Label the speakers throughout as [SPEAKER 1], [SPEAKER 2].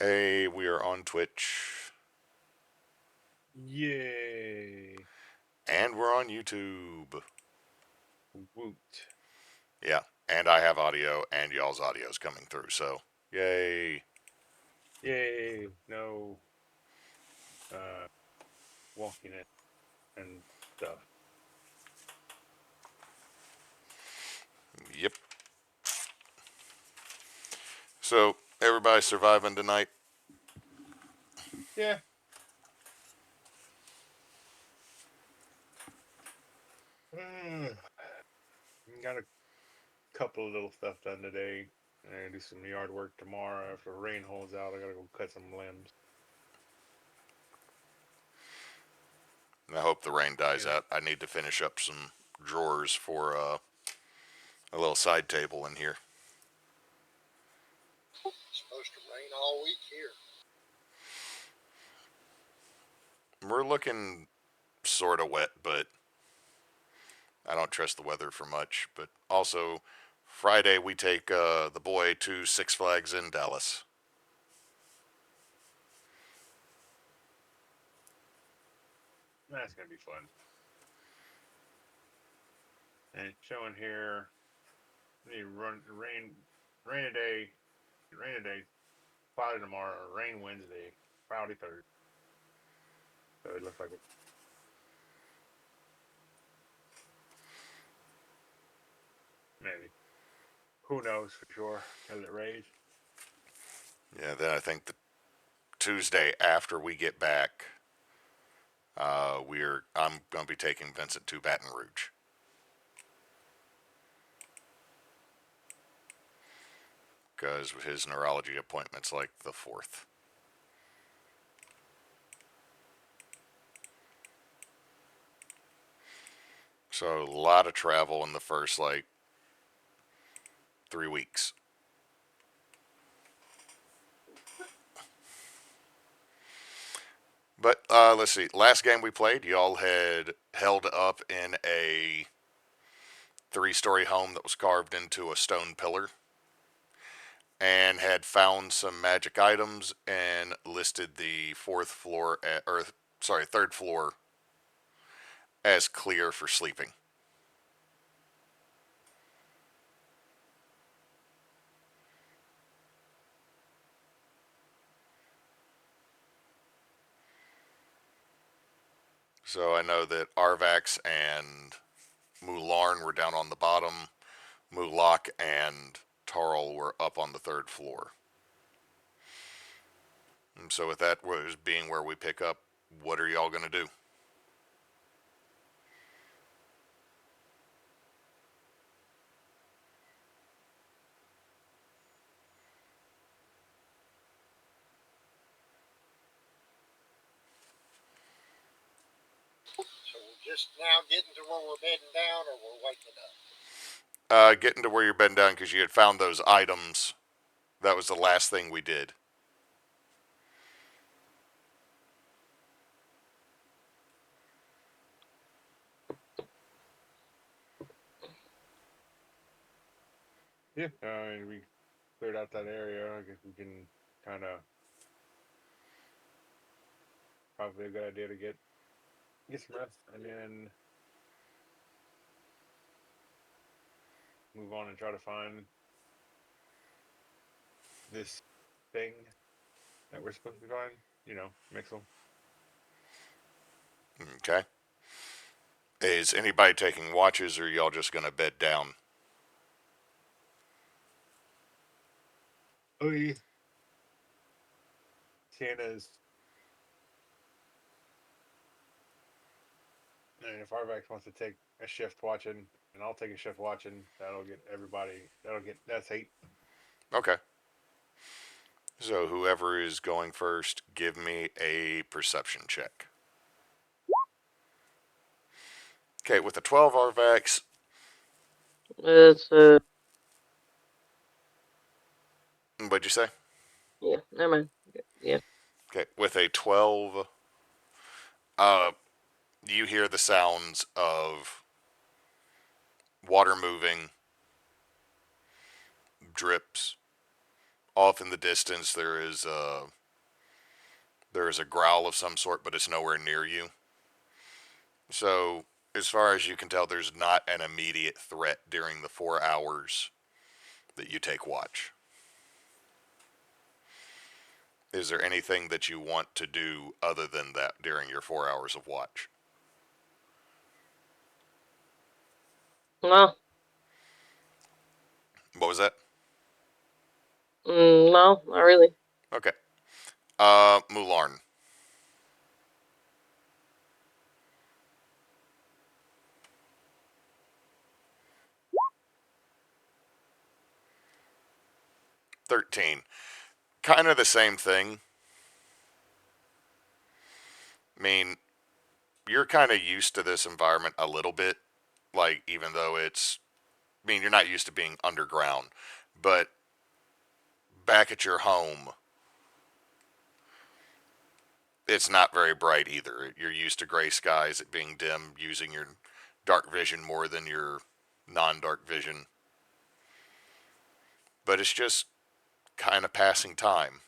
[SPEAKER 1] Hey, we are on Twitch.
[SPEAKER 2] Yay.
[SPEAKER 1] And we're on YouTube.
[SPEAKER 2] Woot.
[SPEAKER 1] Yeah, and I have audio, and y'all's audio's coming through, so yay.
[SPEAKER 2] Yay. No uh walking it and stuff.
[SPEAKER 1] Yep. So, everybody surviving tonight?
[SPEAKER 2] Yeah. Mm, got a couple of little stuff done today. I'm gonna do some yard work tomorrow. If the rain holds out, I gotta go cut some limbs.
[SPEAKER 1] I hope the rain dies
[SPEAKER 2] Yeah.
[SPEAKER 1] out. I need to finish up some drawers for a little side table in here.
[SPEAKER 3] It's supposed to rain all week here.
[SPEAKER 1] We're looking sort of wet, but I don't trust the weather for much. But also, Friday we take the boy to Six Flags in Dallas.
[SPEAKER 2] That's gonna be fun. And it's showing here rain a day, rain a day, cloudy tomorrow, rain Wednesday, cloudy Thursday. So it looks like it. Maybe. Who knows for sure? Because it rains.
[SPEAKER 1] Yeah, then I think the Tuesday after we get back, I'm going to be taking Vincent to Baton Rouge. Because his neurology appointment's like the 4th. So a lot of travel in the first, 3 weeks. But let's see. Last game we played, y'all had held up in a 3-story home that was carved into a stone pillar and had found some magic items and listed the third floor as clear for sleeping. So I know that Arvax and Mularn were down on the bottom. Mulak and Tarl were up on the third floor. And so with that was being where we pick up, what are y'all going to do?
[SPEAKER 3] So we're just now getting to where we're bedding down, or we're waking up.
[SPEAKER 1] Getting to where you're bedding down because you had found those items. That was the last thing we did.
[SPEAKER 2] Yeah, I mean, we cleared out that area. I guess we can kind of probably a good idea to get some rest and then move on and try to find this thing that we're supposed to find. You know, Mixel.
[SPEAKER 1] Okay. Is anybody taking watches or y'all just going to bed down?
[SPEAKER 2] Oh, yeah. Tana's. And if Arvax wants to take a shift watching, and I'll take a shift watching, that'll get everybody. That's 8.
[SPEAKER 1] Okay. So whoever is going first, give me a perception check. Okay, with the 12 Arvax,
[SPEAKER 4] It's
[SPEAKER 1] what'd you say?
[SPEAKER 4] yeah, never mind. Yeah.
[SPEAKER 1] Okay, with a 12, uh, you hear the sounds of water moving, drips, Off in the distance, there is a growl of some sort, but it's nowhere near you. So, as far as you can tell, there's not an immediate threat during the 4 hours that you take watch. Is there anything that you want to do other than that during your 4 hours of watch?
[SPEAKER 4] No,
[SPEAKER 1] What was that?
[SPEAKER 4] no, not really.
[SPEAKER 1] Okay. Mularn. 13. Kind of the same thing. I mean, you're kind of used to this environment a little bit. Like, even though you're not used to being underground. But back at your home, it's not very bright either. You're used to gray skies, it being dim, using your dark vision more than your non-dark vision. But it's just kind of passing time.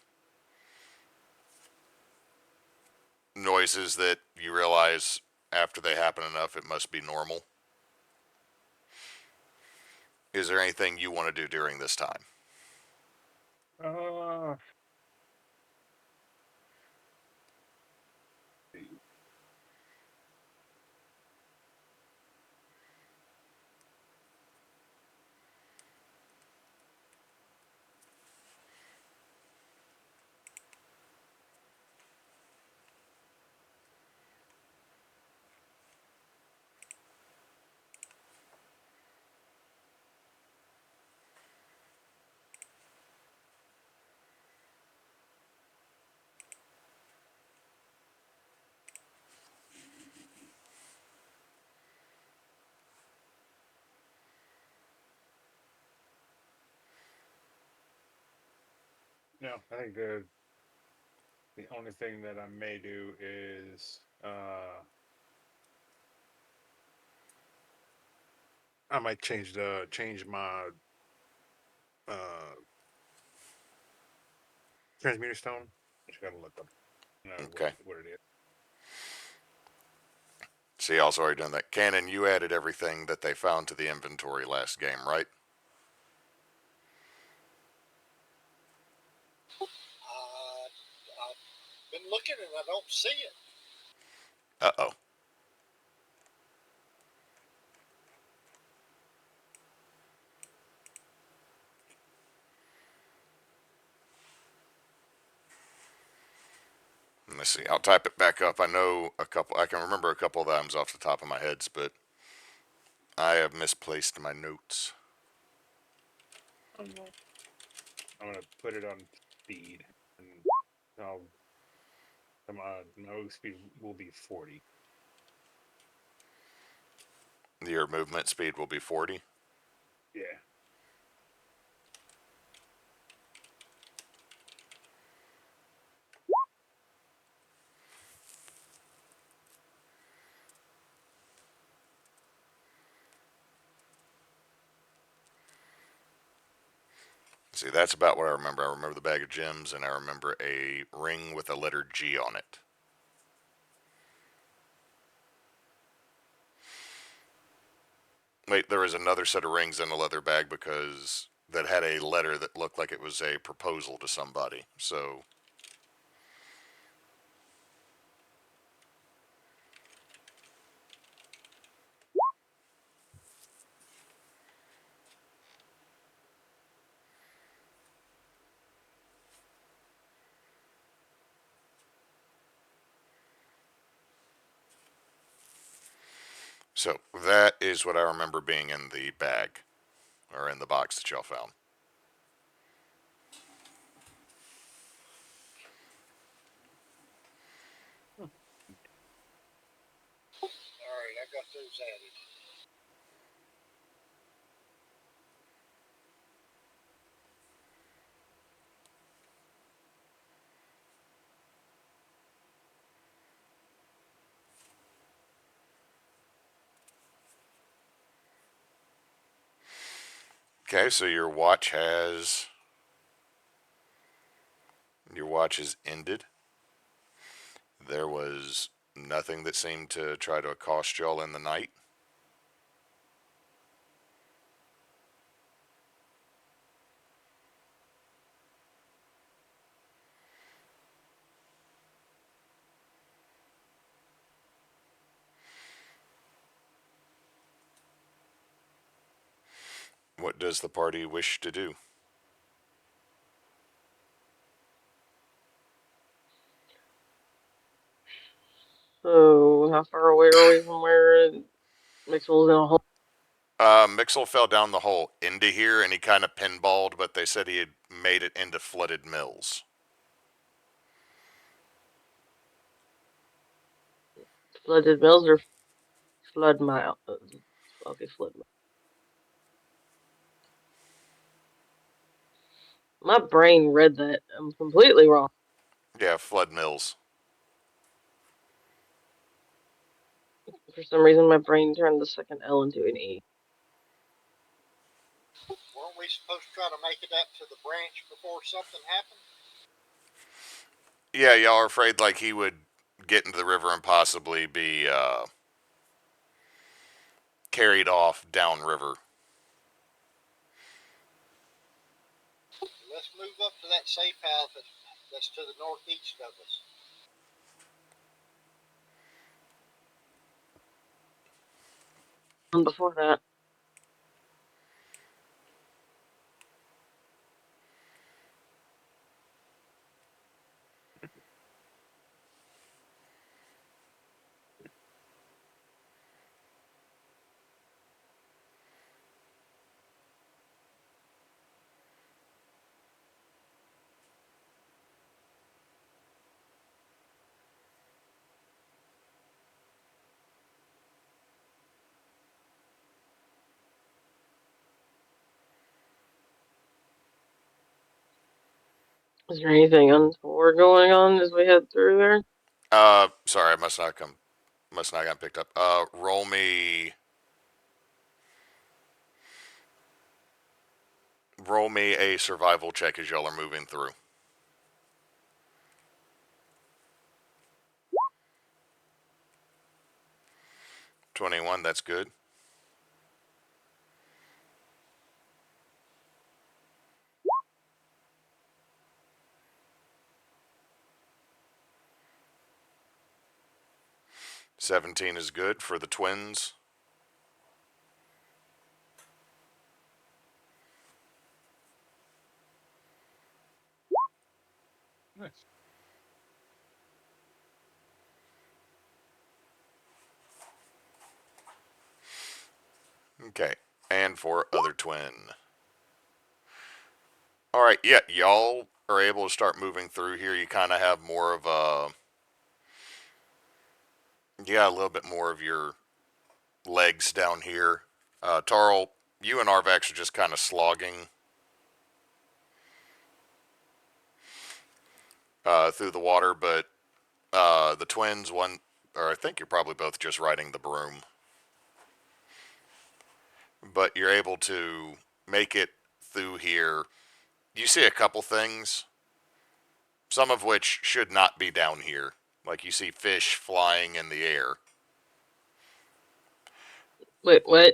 [SPEAKER 1] Noises that you realize after they happen enough, it must be normal. Is there anything you want to do during this time?
[SPEAKER 2] Uh, no, I think the only thing that I may do is I might change my uh transmuter stone. Just gotta let them know
[SPEAKER 1] Okay.
[SPEAKER 2] what it is.
[SPEAKER 1] See, also already done that. Cannon, you added everything that they found to the inventory last game, right?
[SPEAKER 3] I've been looking and I don't see it.
[SPEAKER 1] Uh-oh. Let's see. I'll type it back up. I know a couple. I can remember a couple of items off the top of my head, but I have misplaced my notes.
[SPEAKER 2] I'm gonna put it on speed, and I'll my move speed will be 40.
[SPEAKER 1] Your movement speed will be 40.
[SPEAKER 2] Yeah.
[SPEAKER 1] See, that's about what I remember. I remember the bag of gems, and I remember a ring with a letter G on it. Wait, there was another set of rings in a leather bag because that had a letter that looked like it was a proposal to somebody. So that is what I remember being in the bag or in the box that y'all found.
[SPEAKER 3] All right, I got those added.
[SPEAKER 1] Okay, so your watch has Your watch is ended. There was nothing that seemed to try to accost y'all in the night. What does the party wish to do?
[SPEAKER 4] So, how far away are we from where Mixel's in a hole?
[SPEAKER 1] Mixel fell down the hole into here and he kind of pinballed, but they said he had made it into flooded mills.
[SPEAKER 4] Flooded mills or flood mile? Okay, flood mile. My brain read that. I'm completely wrong.
[SPEAKER 1] Yeah, flood mills.
[SPEAKER 4] For some reason, my brain turned the second L into an E.
[SPEAKER 3] Weren't we supposed to try to make it up to the branch before something happened?
[SPEAKER 1] Yeah, y'all are afraid like he would get into the river and possibly be carried off downriver.
[SPEAKER 3] Let's move up to that safe house that's to the northeast of us.
[SPEAKER 4] And before that, is there anything untoward going on as we head through there?
[SPEAKER 1] Sorry, I must not got picked up. Roll me a survival check as y'all are moving through. 21, that's good. $17 is good for the twins.
[SPEAKER 2] Nice.
[SPEAKER 1] Okay, and for other twin. All right, yeah, y'all are able to start moving through here. You kind of have more of a little bit more of your legs down here. Tarl, you and Arvax are just kind of slogging through the water, but the twins, or I think you're probably both just riding the broom, but you're able to make it through here. You see a couple things, some of which should not be down here. Like you see fish flying in the air.
[SPEAKER 4] Wait, what?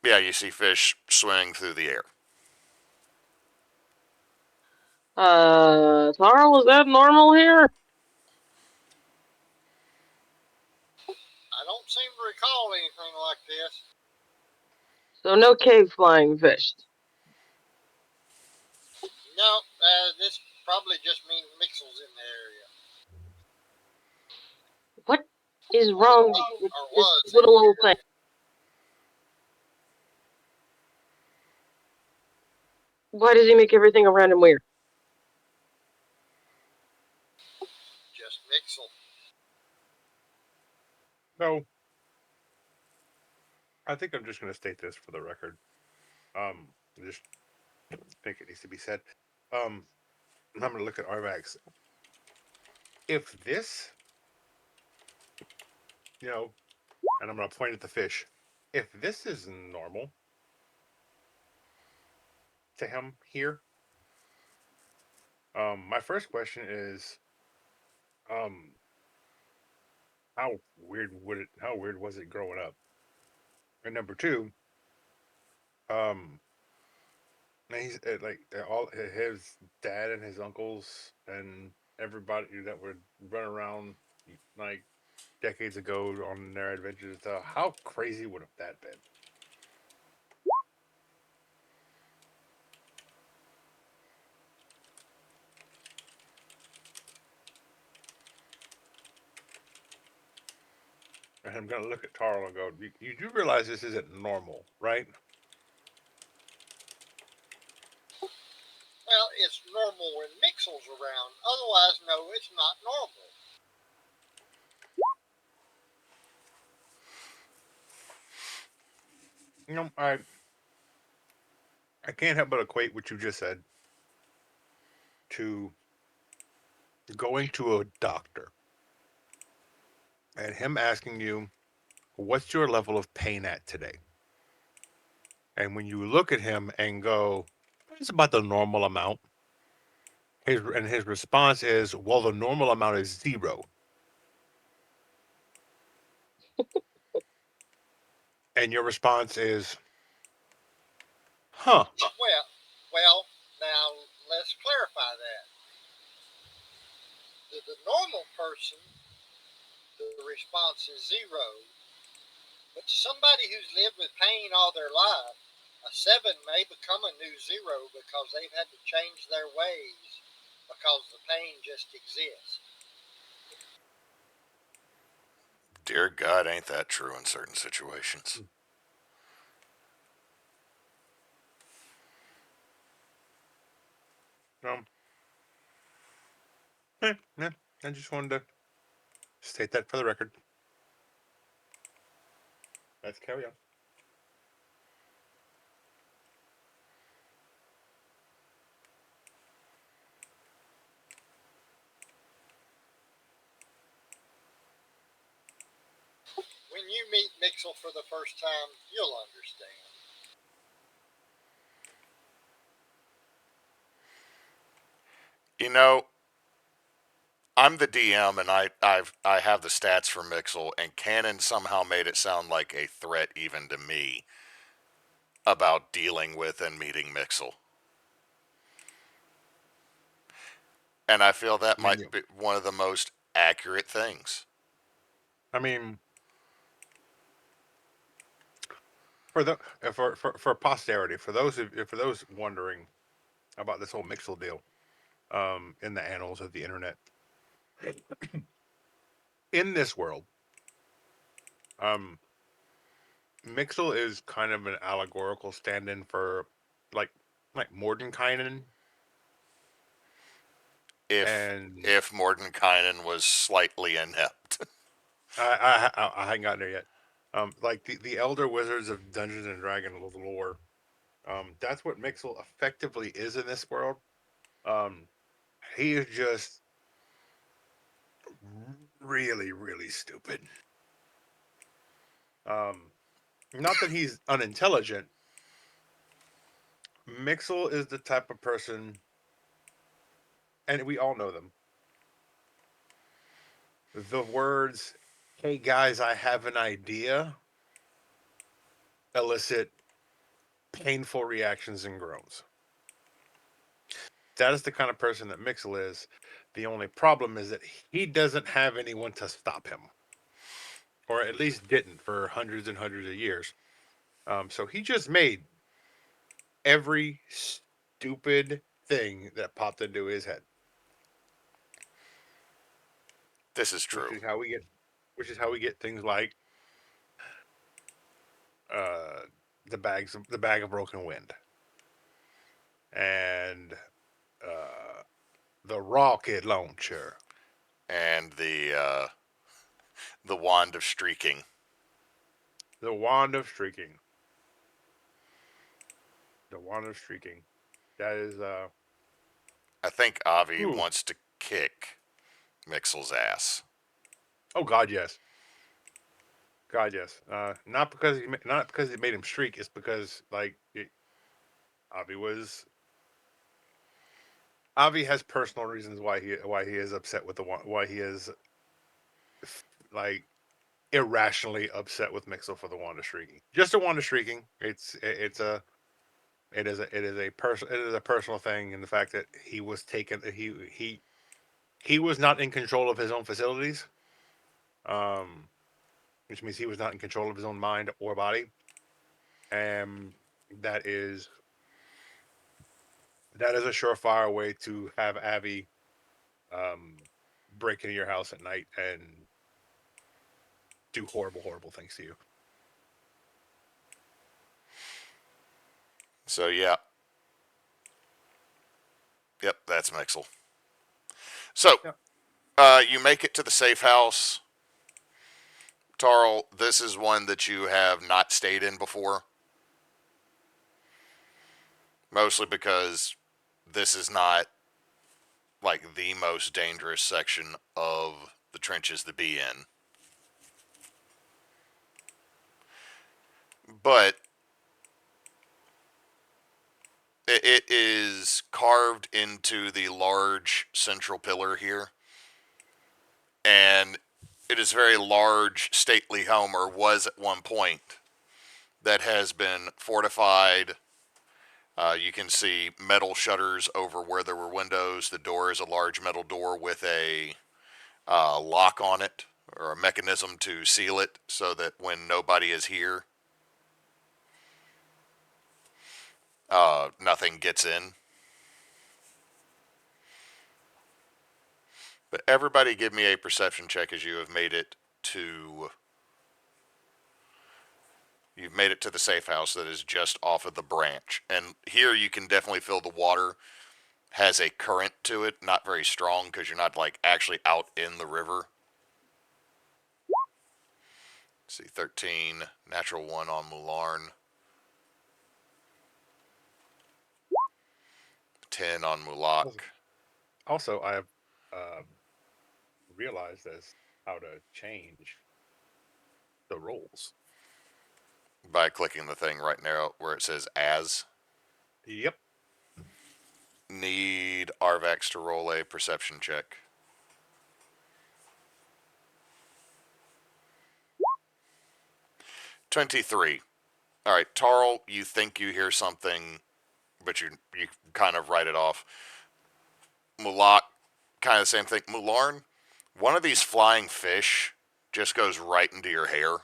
[SPEAKER 1] Yeah, you see fish swimming through the air.
[SPEAKER 4] Tarl, is that normal here?
[SPEAKER 3] I don't seem to recall anything like this.
[SPEAKER 4] So no cave flying fish.
[SPEAKER 3] No, this probably just means Mixel's in the area.
[SPEAKER 4] What is wrong with
[SPEAKER 3] Or
[SPEAKER 4] this
[SPEAKER 3] was in
[SPEAKER 4] little
[SPEAKER 3] the
[SPEAKER 4] old
[SPEAKER 3] area.
[SPEAKER 4] thing? Why does he make everything around him weird?
[SPEAKER 3] Just Mixel.
[SPEAKER 2] So, I think I'm just going to state this for the record. I just think it needs to be said. I'm going to look at Arvax. If this, and I'm going to point at the fish. If this is normal to him here, My first question is, um, how weird was it growing up? And number two, um, he's like all his dad and his uncles and everybody that would run around like decades ago on their adventures and stuff. How crazy would have that been? And I'm gonna look at Tarl and go, you do realize this isn't normal, right?
[SPEAKER 3] Well, it's normal when Mixel's around. Otherwise, no, it's not normal.
[SPEAKER 2] You know, I can't help but equate what you just said to going to a doctor and him asking you, what's your level of pain at today? And when you look at him and go, it's about the normal amount. His response is, well, the normal amount is 0. And your response is, huh?
[SPEAKER 3] Well, now let's clarify that. To the normal person, the response is 0. But to somebody who's lived with pain all their life, a 7 may become a new 0 because they've had to change their ways because the pain just exists.
[SPEAKER 1] Dear God, ain't that true in certain situations?
[SPEAKER 2] Um, yeah, I just wanted to state that for the record. Let's carry on.
[SPEAKER 3] When you meet Mixel for the first time, you'll understand.
[SPEAKER 1] You know, I'm the DM, and I have the stats for Mixel, and Canon somehow made it sound like a threat even to me about dealing with and meeting Mixel. And I feel that
[SPEAKER 2] I mean,
[SPEAKER 1] might be one of the most accurate things.
[SPEAKER 2] I mean, for the for posterity, for those wondering about this whole Mixel deal, in the annals of the internet, in this world, um, Mixel is kind of an allegorical stand-in for like Mordenkainen and
[SPEAKER 1] If Mordenkainen was slightly inept.
[SPEAKER 2] I hadn't gotten there yet. Like the Elder Wizards of Dungeons and Dragons lore. That's what Mixel effectively is in this world. Um, he is just really, really stupid. Um, Not that he's unintelligent. Mixel is the type of person, and we all know them. The words, "Hey guys, I have an idea," elicit painful reactions and groans. That is the kind of person that Mixel is. The only problem is that he doesn't have anyone to stop him, or at least didn't for hundreds and hundreds of years. So he just made every stupid thing that popped into his head,
[SPEAKER 1] This is
[SPEAKER 2] which
[SPEAKER 1] true.
[SPEAKER 2] is how we get, things like uh, the bag of broken wind, and uh, the rocket launcher,
[SPEAKER 1] And the wand of streaking.
[SPEAKER 2] the wand of streaking, the wand of streaking. That is
[SPEAKER 1] I think Avi
[SPEAKER 2] ooh,
[SPEAKER 1] wants to kick Mixel's ass.
[SPEAKER 2] oh God, yes. God, yes. Not because not because it made him streak. It's because Avi was Avi has personal reasons why he is upset with why he is like irrationally upset with Mixel for the wand of shrieking. Just a wand of shrieking. It is a personal thing in the fact that he was taken he was not in control of his own facilities, um, which means he was not in control of his own mind or body, and that is a surefire way to have Avi um, break into your house at night and do horrible things to you.
[SPEAKER 1] So yeah, yep, that's Mixel. So
[SPEAKER 2] Yeah.
[SPEAKER 1] you make it to the safe house. Tarl, this is one that you have not stayed in before. Mostly because this is not like the most dangerous section of the trenches to be in. But it is carved into the large central pillar here. And it is a very large, stately home, or was at one point, that has been fortified. You can see metal shutters over where there were windows. The door is a large metal door with a lock on it, or a mechanism to seal it so that when nobody is here, nothing gets in. But everybody give me a perception check as you have made it to... You've made it to the safe house that is just off of the branch. And here you can definitely feel the water has a current to it, not very strong because you're not like actually out in the river. Let's see, 13, natural 1 on Mularn, 10 on Mulak.
[SPEAKER 2] Also, I have realized as how to change the roles.
[SPEAKER 1] By clicking the thing right now where it says as.
[SPEAKER 2] Yep.
[SPEAKER 1] Need Arvax to roll a perception check. 23. All right, Tarl, you think you hear something, but you kind of write it off. Mulak, kind of the same thing. Mularn, one of these flying fish just goes right into your hair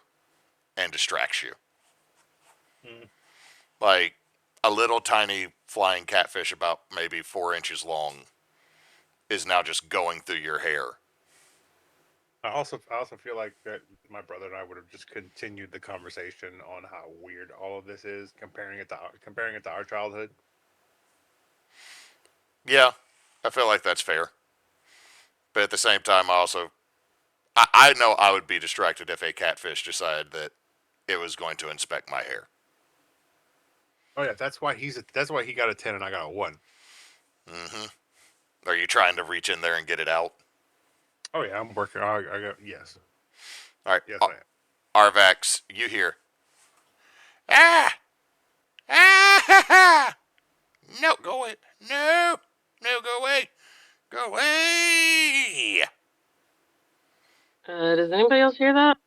[SPEAKER 1] and distracts you.
[SPEAKER 2] Mm.
[SPEAKER 1] Like a little tiny flying catfish about maybe 4 inches long is now just going through your hair.
[SPEAKER 2] I also feel like that my brother and I would have just continued the conversation on how weird all of this is, comparing it to our childhood.
[SPEAKER 1] Yeah, I feel like that's fair. But at the same time, I know I would be distracted if a catfish decided that it was going to inspect my hair.
[SPEAKER 2] Oh yeah, that's why he got a 10 and I got a 1.
[SPEAKER 1] Mm-hmm. Are you trying to reach in there and get it out?
[SPEAKER 2] Oh yeah, I'm working. I got yes,
[SPEAKER 1] All right,
[SPEAKER 2] yes I am.
[SPEAKER 1] Arvax, you hear? Ah! Ah! Ha, ha! No, go away! No, no, go away! Go away!
[SPEAKER 4] Does anybody else hear that?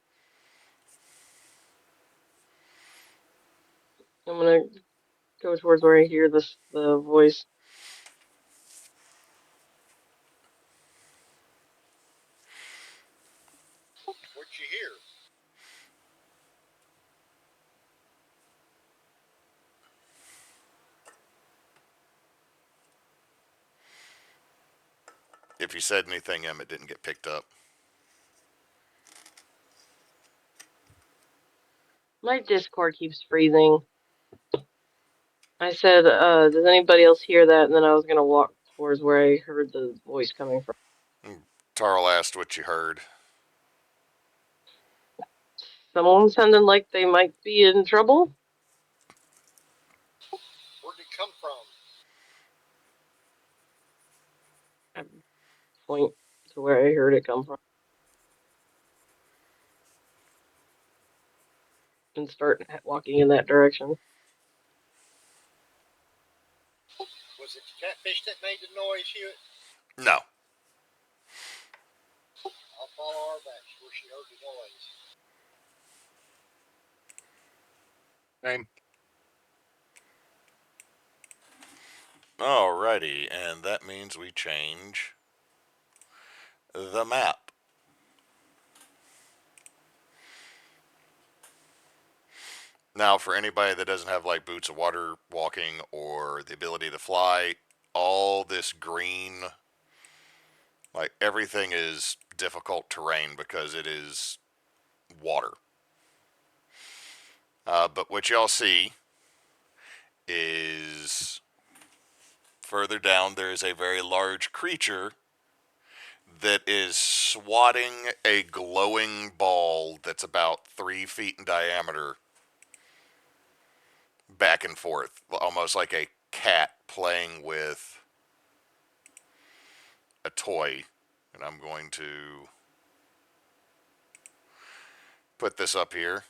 [SPEAKER 4] I'm gonna go towards where I hear the voice.
[SPEAKER 3] What you hear?
[SPEAKER 1] If you said anything, it didn't get picked up.
[SPEAKER 4] My Discord keeps freezing. I said, does anybody else hear that? And then I was gonna walk towards where I heard the voice coming from.
[SPEAKER 1] Tarl asked what you heard.
[SPEAKER 4] Someone sounded like they might be in trouble.
[SPEAKER 3] Where'd it come from?
[SPEAKER 4] I point to where I heard it come from. And start walking in that direction.
[SPEAKER 3] Was it catfish that made the noise, Hewitt?
[SPEAKER 1] No.
[SPEAKER 3] I'll follow Arvax where she heard the noise.
[SPEAKER 2] Name.
[SPEAKER 1] Alrighty, and that means we change the map. Now, for anybody that doesn't have like boots of water walking or the ability to fly, all this green, like everything is difficult terrain because it is water. But what y'all see is further down there is a very large creature that is swatting a glowing ball that's about 3 feet in diameter back and forth, almost like a cat playing with a toy. And I'm going to put this up here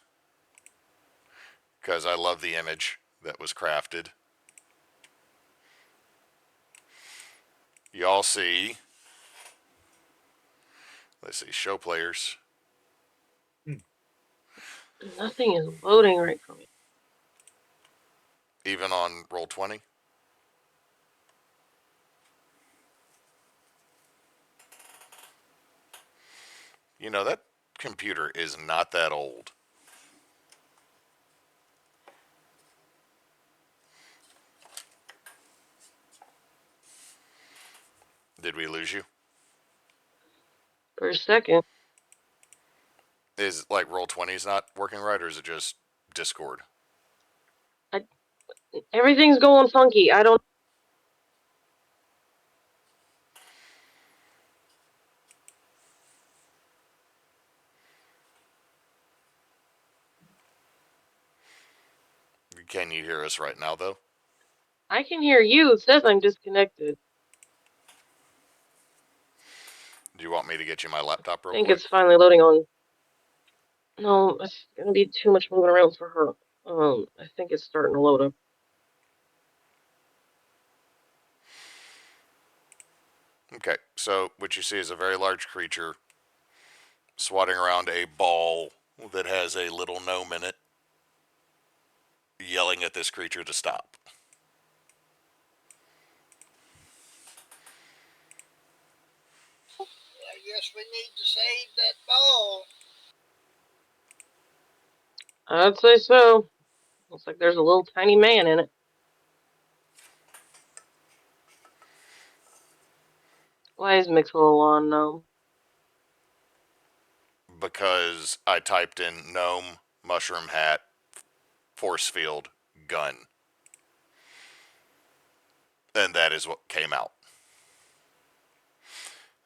[SPEAKER 1] because I love the image that was crafted. Y'all see, let's see, show players.
[SPEAKER 4] Nothing is loading right for me.
[SPEAKER 1] Even on Roll20. You know, that computer is not that old. Did we lose you?
[SPEAKER 4] For a second.
[SPEAKER 1] Is like Roll20 is not working right, or is it just Discord?
[SPEAKER 4] Everything's going funky. I don't.
[SPEAKER 1] Can you hear us right now, though?
[SPEAKER 4] I can hear you. It says I'm disconnected.
[SPEAKER 1] Do you want me to get you my laptop
[SPEAKER 4] I
[SPEAKER 1] real
[SPEAKER 4] think
[SPEAKER 1] quick?
[SPEAKER 4] it's finally loading on. No, it's gonna be too much moving around for her. I think it's starting to load up.
[SPEAKER 1] Okay, so what you see is a very large creature swatting around a ball that has a little gnome in it, yelling at this creature to stop.
[SPEAKER 3] I guess we need to save that ball.
[SPEAKER 4] I'd say so. Looks like there's a little tiny man in it. Why is Mixel on gnome?
[SPEAKER 1] Because I typed in gnome, mushroom hat, force field, gun. And that is what came out.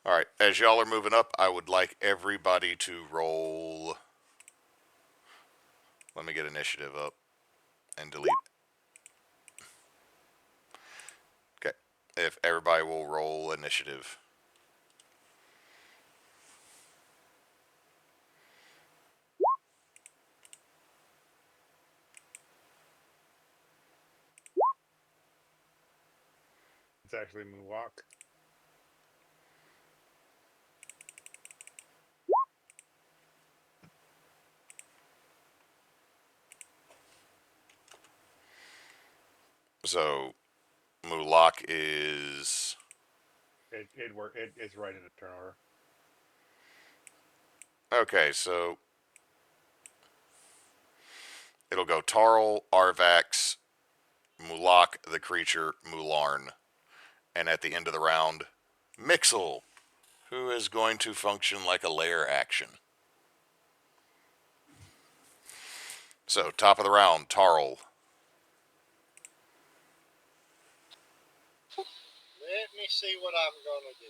[SPEAKER 1] Alright, as y'all are moving up, I would like everybody to roll. Let me get initiative up and delete. Okay, if everybody will roll initiative.
[SPEAKER 2] It's actually Moonwalk.
[SPEAKER 1] So, Mulak is.
[SPEAKER 2] It's right in the turn order.
[SPEAKER 1] Okay, so it'll go Tarl, Arvax, Mulak, the creature, Mularn. And at the end of the round, Mixel, who is going to function like a lair action. So, top of the round, Tarl.
[SPEAKER 3] Let me see what I'm gonna do.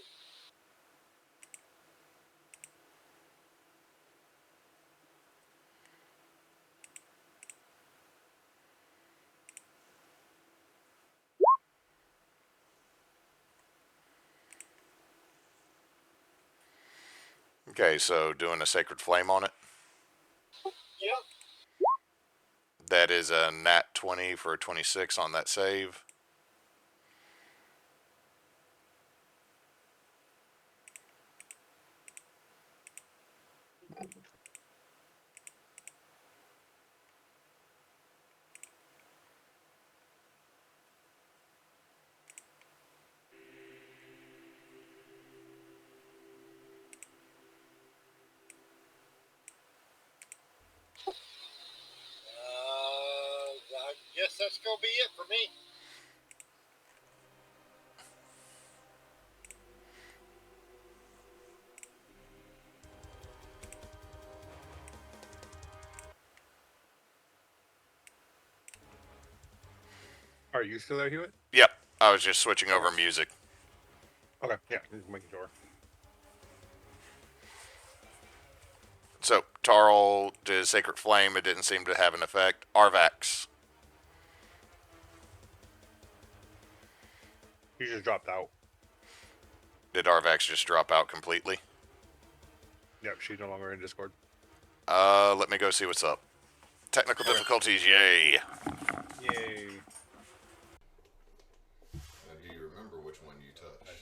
[SPEAKER 1] Okay, so doing a Sacred Flame on it.
[SPEAKER 3] Yep.
[SPEAKER 1] That is a nat 20 for a 26 on that save.
[SPEAKER 3] that's gonna be it for me.
[SPEAKER 2] Are you still there, Hewitt?
[SPEAKER 1] Yep, I was just switching over
[SPEAKER 2] Okay.
[SPEAKER 1] music.
[SPEAKER 2] Okay, yeah, just making sure.
[SPEAKER 1] So, Tarl did Sacred Flame. It didn't seem to have an effect. Arvax.
[SPEAKER 2] He just dropped out.
[SPEAKER 1] Did Arvax just drop out completely?
[SPEAKER 2] Yep, she's no longer in Discord.
[SPEAKER 1] Let me go see what's up. Technical difficulties, yay.
[SPEAKER 2] Yay.
[SPEAKER 1] Now, do you remember which one you touched?
[SPEAKER 2] I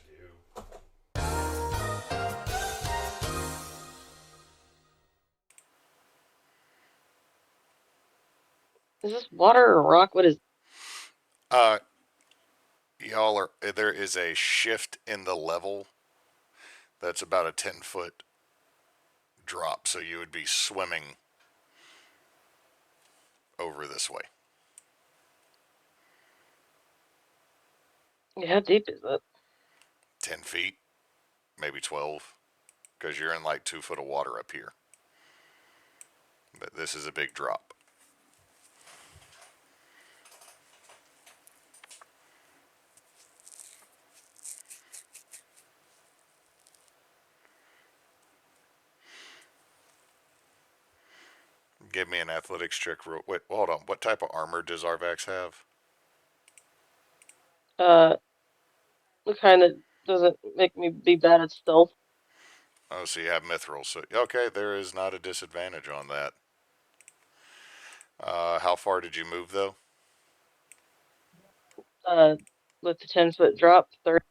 [SPEAKER 2] do.
[SPEAKER 4] Is this water or rock? What is?
[SPEAKER 1] Y'all are. There is a shift in the level that's about a 10-foot drop, so you would be swimming over this way.
[SPEAKER 4] Yeah, how deep is it?
[SPEAKER 1] 10 feet, maybe 12, because you're in like 2 foot of water up here. But this is a big drop. Give me an athletics check. Wait, hold on. What type of armor does Arvax have?
[SPEAKER 4] It kind of doesn't make me be bad at stealth.
[SPEAKER 1] Oh, so you have mithril. So okay, there is not a disadvantage on that. How far did you move though?
[SPEAKER 4] With the 10-foot drop, 30.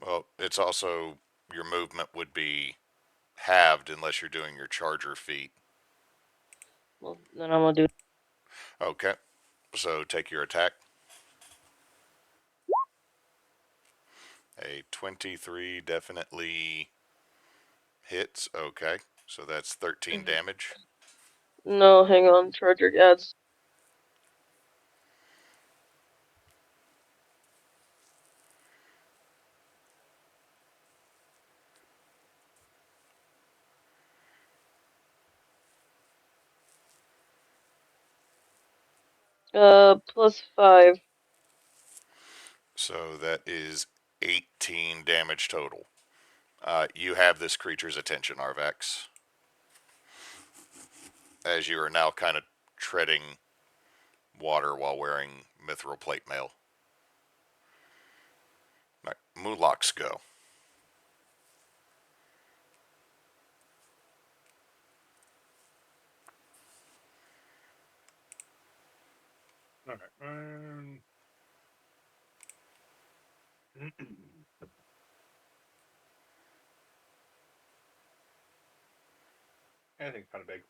[SPEAKER 1] Well, it's also your movement would be halved unless you're doing your charger feat.
[SPEAKER 4] Well, then I'm gonna do.
[SPEAKER 1] Okay, so take your attack. A 23 definitely hits. Okay, so that's 13 damage.
[SPEAKER 4] No, hang on. Charger adds. +5.
[SPEAKER 1] So that is 18 damage total. You have this creature's attention, Arvax, as you are now kind of treading water while wearing mithril plate mail. Right, Moolox go.
[SPEAKER 2] Okay. I think kind of big.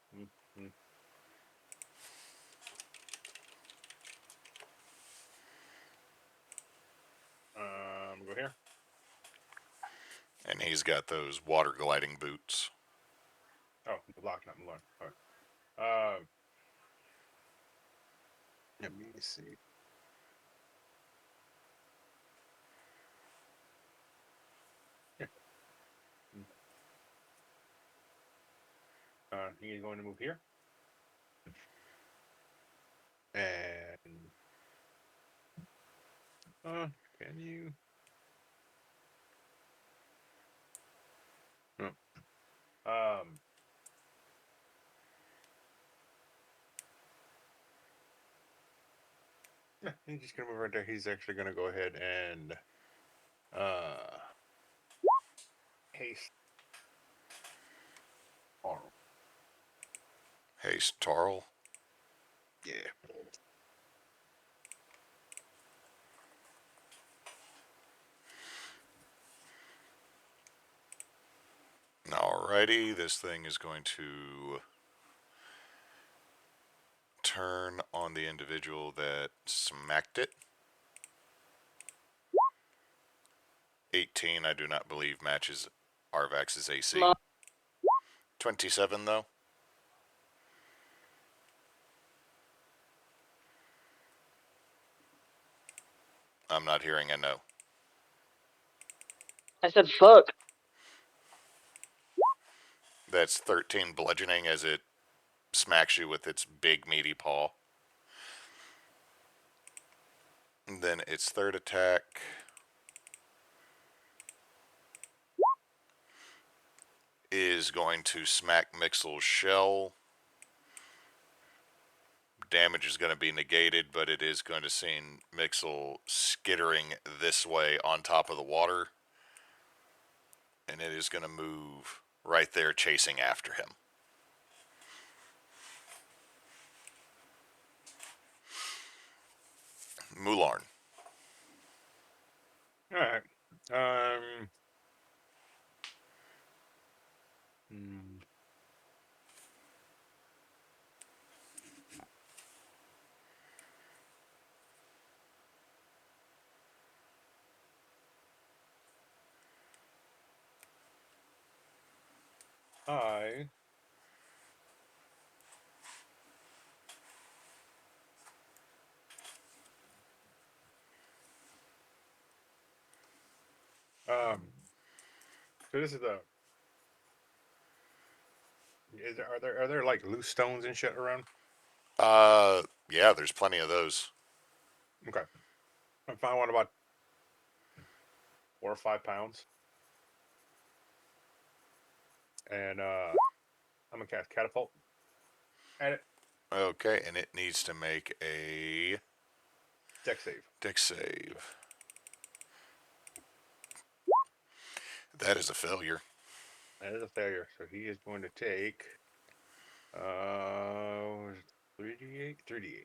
[SPEAKER 2] Go here.
[SPEAKER 1] And he's got those water gliding boots.
[SPEAKER 2] Oh, block, not Malone. All right. Let me see. Yeah. He's going to move here. And can you? No. Yeah, he's just gonna move right there. He's actually gonna go ahead and haste. Tarl.
[SPEAKER 1] Haste Tarl.
[SPEAKER 2] Yeah.
[SPEAKER 1] Alrighty, this thing is going to turn on the individual that smacked it. 18, I do not believe matches Arvax's AC. 27 though. I'm not hearing a no.
[SPEAKER 4] I said fuck.
[SPEAKER 1] That's 13 bludgeoning as it smacks you with its big meaty paw. And then its third attack is going to smack Mixel's shell. Damage is going to be negated, but it is going to send Mixel skittering this way on top of the water. And it is going to move right there chasing after him. Mularn.
[SPEAKER 2] All right. Hmm. I so this is the are there like loose stones and shit around?
[SPEAKER 1] Yeah, there's plenty of those.
[SPEAKER 2] Okay. I found one about 4 or 5 pounds. And I'm gonna cast catapult at it.
[SPEAKER 1] Okay, and it needs to make a
[SPEAKER 2] Deck save.
[SPEAKER 1] dex save. That is a failure.
[SPEAKER 2] That is a failure. So he is going to take 3d8? 3d8.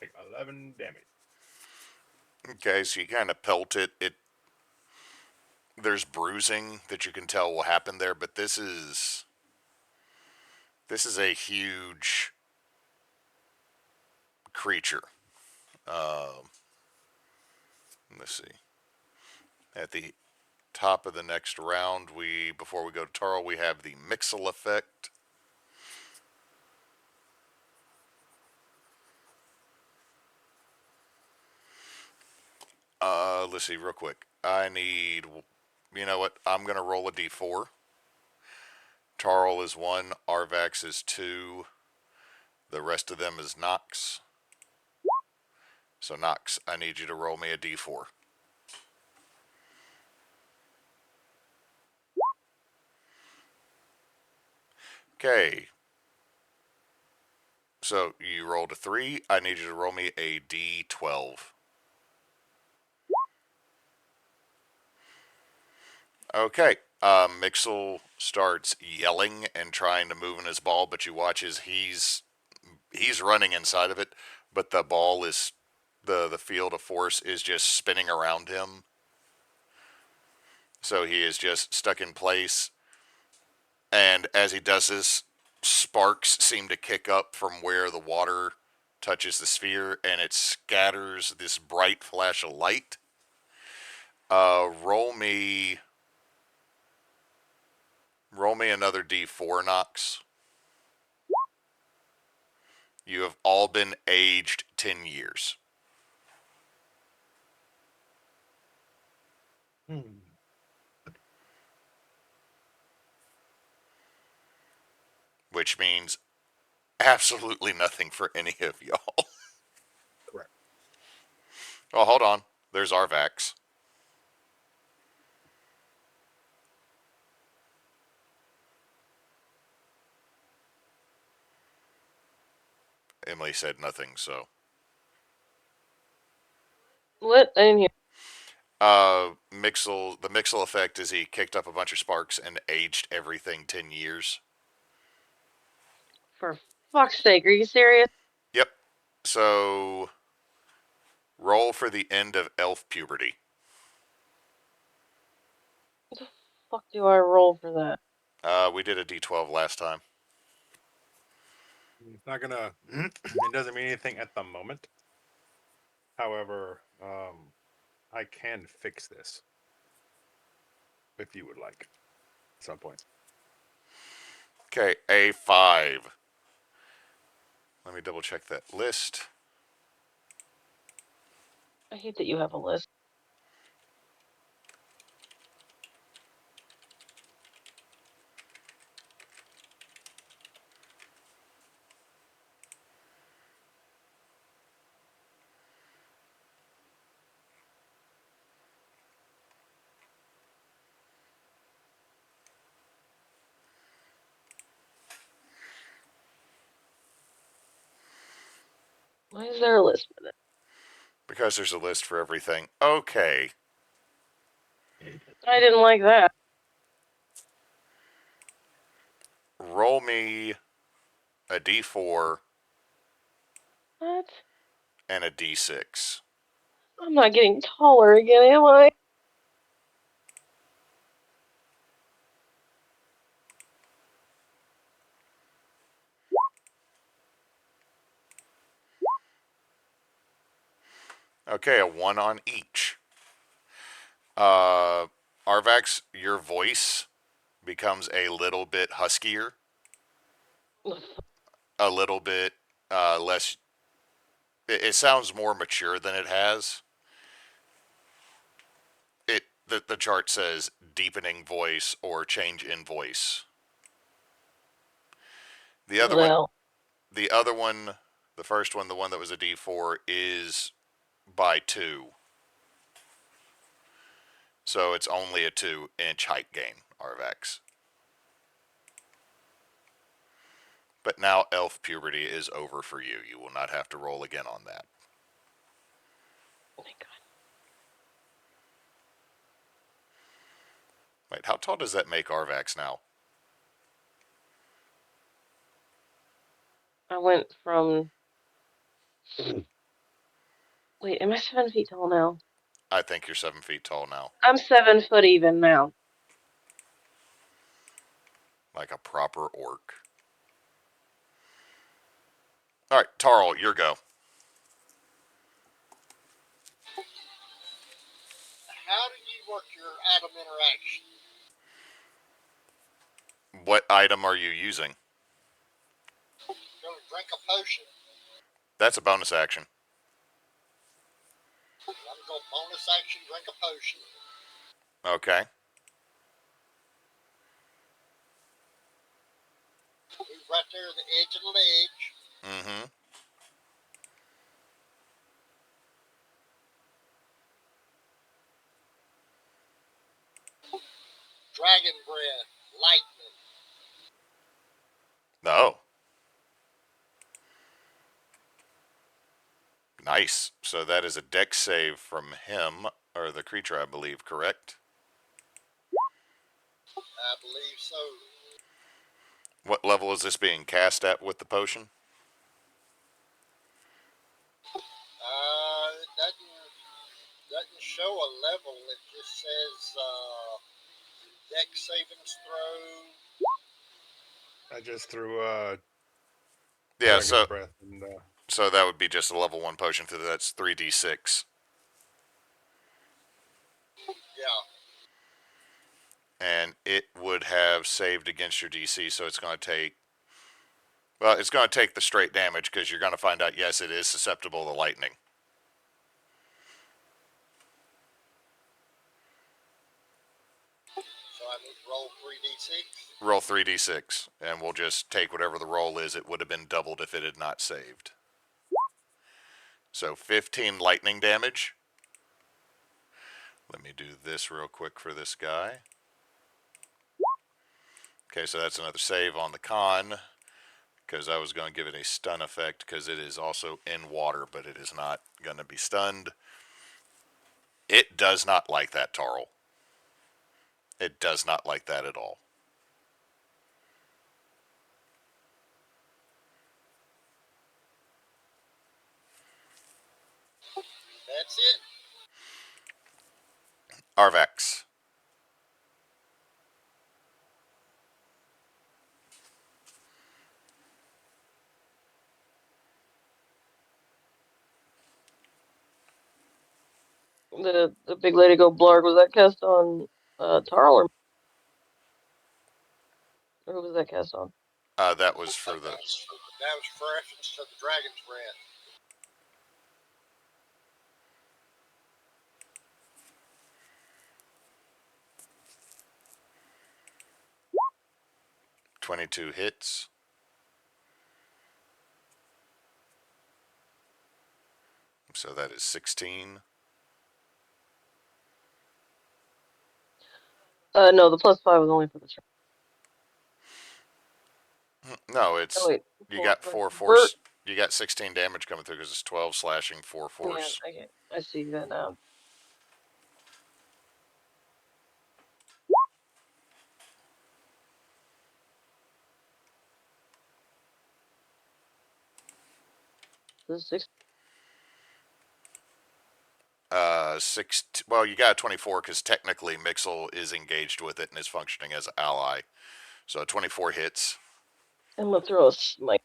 [SPEAKER 2] Take 11 damage.
[SPEAKER 1] Okay, so you kind of pelt it. There's bruising that you can tell will happen there, but this is a huge creature. Let's see. At the top of the next round, before we go to Tarl, we have the Mixel effect. Let's see real quick. You know what? I'm gonna roll a d4. Tarl is 1, Arvax is 2, the rest of them is Nox. So Nox, I need you to roll me a d4. Okay. So you rolled a 3. I need you to roll me a d12. Okay. Mixel starts yelling and trying to move in his ball, but you watch as he's running inside of it, but the ball is the field of force is just spinning around him. So he is just stuck in place. And as he does this, sparks seem to kick up from where the water touches the sphere, and it scatters this bright flash of light. Roll me another d4, Nox. You have all been aged 10 years.
[SPEAKER 2] Hmm.
[SPEAKER 1] Which means absolutely nothing for any of y'all.
[SPEAKER 2] Correct.
[SPEAKER 1] Oh, hold on. There's Arvax. Emily said nothing, so.
[SPEAKER 4] What? I didn't hear.
[SPEAKER 1] The Mixel effect is he kicked up a bunch of sparks and aged everything 10 years.
[SPEAKER 4] For fuck's sake, are you serious?
[SPEAKER 1] Yep. So, roll for the end of elf puberty.
[SPEAKER 4] What the fuck do I roll for that?
[SPEAKER 1] We did a d12 last time.
[SPEAKER 2] It's not gonna. It doesn't mean anything at the moment. However, I can fix this if you would like. some point.
[SPEAKER 1] Okay, A5. Let me double check that list.
[SPEAKER 4] I hate that you have a list. Why is there a list for that?
[SPEAKER 1] Because there's a list for everything. Okay.
[SPEAKER 4] I didn't like that.
[SPEAKER 1] Roll me a D4
[SPEAKER 4] What?
[SPEAKER 1] and a D6.
[SPEAKER 4] I'm not getting taller again, am I?
[SPEAKER 1] Okay, a 1 on each. Arvax, your voice becomes a little bit huskier, a little bit less. It sounds more mature than it has. The chart says deepening voice or change in voice. The other one,
[SPEAKER 4] Well,
[SPEAKER 1] the other one, the first one, the one that was a D4 is by 2. So it's only a 2-inch height gain, Arvax. But now elf puberty is over for you. You will not have to roll again on that.
[SPEAKER 4] thank God.
[SPEAKER 1] Wait, how tall does that make Arvax now?
[SPEAKER 4] I went from. Wait, am I 7 feet tall now?
[SPEAKER 1] I think you're 7 feet tall now.
[SPEAKER 4] I'm 7 foot even now.
[SPEAKER 1] Like a proper orc. Alright, Tarl, your go.
[SPEAKER 3] How do you work your atom interaction?
[SPEAKER 1] What item are you using?
[SPEAKER 3] Going to drink a potion.
[SPEAKER 1] That's a bonus action.
[SPEAKER 3] I'm going to bonus action drink a potion.
[SPEAKER 1] Okay.
[SPEAKER 3] Move right there at the edge of the ledge.
[SPEAKER 1] Mm-hmm.
[SPEAKER 3] Dragon breath. Lightning.
[SPEAKER 1] Oh. Nice. So that is a dex save from him, or the creature, I believe, correct?
[SPEAKER 3] I believe so.
[SPEAKER 1] What level is this being cast at with the potion?
[SPEAKER 3] It doesn't show a level. It just says dex savings throw.
[SPEAKER 2] I just threw
[SPEAKER 1] Yeah,
[SPEAKER 2] Dragon's Breath and
[SPEAKER 1] so that would be just a level 1 potion, so that's 3d6.
[SPEAKER 3] Yeah.
[SPEAKER 1] And it would have saved against your DC, so it's going to take... Well, it's going to take the straight damage, because you're going to find out, yes, it is susceptible to lightning.
[SPEAKER 3] So I need to roll 3d6.
[SPEAKER 1] Roll 3d6, and we'll just take whatever the roll is. It would have been doubled if it had not saved. So 15 lightning damage. Let me do this real quick for this guy. Okay, so that's another save on the con, because I was going to give it a stun effect, because it is also in water, but it is not going to be stunned. It does not like that, Tarl. It does not like that at all.
[SPEAKER 3] That's it.
[SPEAKER 1] Arvax.
[SPEAKER 4] The big lady go blarg, was that cast on Tarl or? Or who was that cast on?
[SPEAKER 1] That was for the.
[SPEAKER 3] That was for reference to the Dragon's Breath.
[SPEAKER 1] $22 hits. So that is 16.
[SPEAKER 4] No, the +5 was only for the turn.
[SPEAKER 1] No, it's
[SPEAKER 4] Oh wait,
[SPEAKER 1] you got 4
[SPEAKER 4] Vert.
[SPEAKER 1] force. You got 16 damage coming through because it's 12 slashing, 4 force.
[SPEAKER 4] Yeah, I see that now. This is 6.
[SPEAKER 1] Well, you got a 24 because technically Mixel is engaged with it and is functioning as an ally. So 24 hits.
[SPEAKER 4] I'm gonna throw a smite.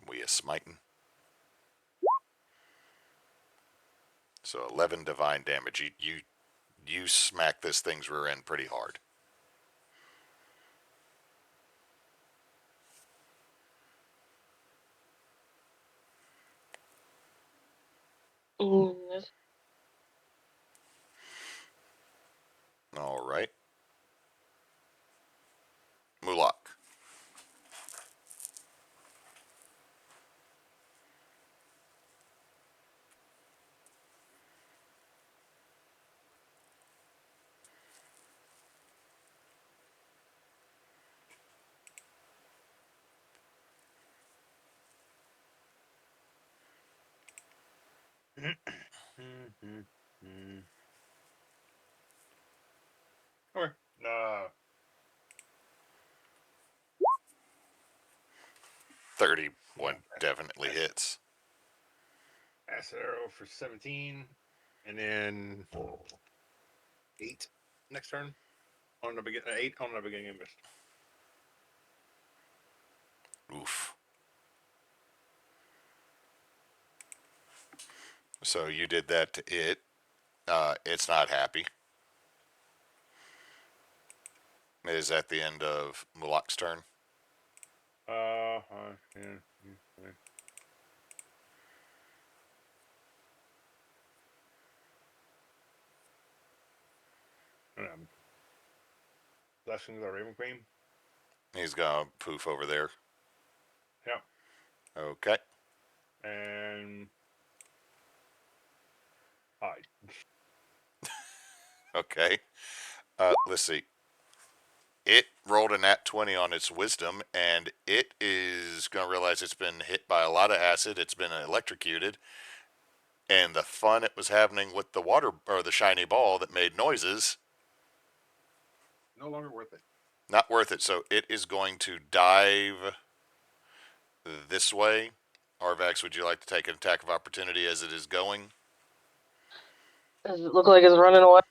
[SPEAKER 1] We a smiting. So 11 divine damage. You smack this thing's rear end pretty hard.
[SPEAKER 4] Yes.
[SPEAKER 1] All right. Mulak.
[SPEAKER 2] Okay.
[SPEAKER 1] 31 definitely hits.
[SPEAKER 2] Acid arrow for 17, and then 8 next turn. On the beginning, 8 on the beginning of this.
[SPEAKER 1] Oof. So you did that to it. It's not happy. Is at the end of Mulak's turn.
[SPEAKER 2] Yeah. Blessings of Raven Queen.
[SPEAKER 1] He's gonna poof over there.
[SPEAKER 2] Yeah.
[SPEAKER 1] Okay.
[SPEAKER 2] And hide.
[SPEAKER 1] Okay. Let's see. It rolled a nat 20 on its wisdom, and it is going to realize it's been hit by a lot of acid. It's been electrocuted. And the fun it was having with the water, or the shiny ball that made noises,
[SPEAKER 2] No longer worth it.
[SPEAKER 1] not worth it. So it is going to dive this way. Arvax, would you like to take an attack of opportunity as it is going?
[SPEAKER 4] Does it look like it's running away?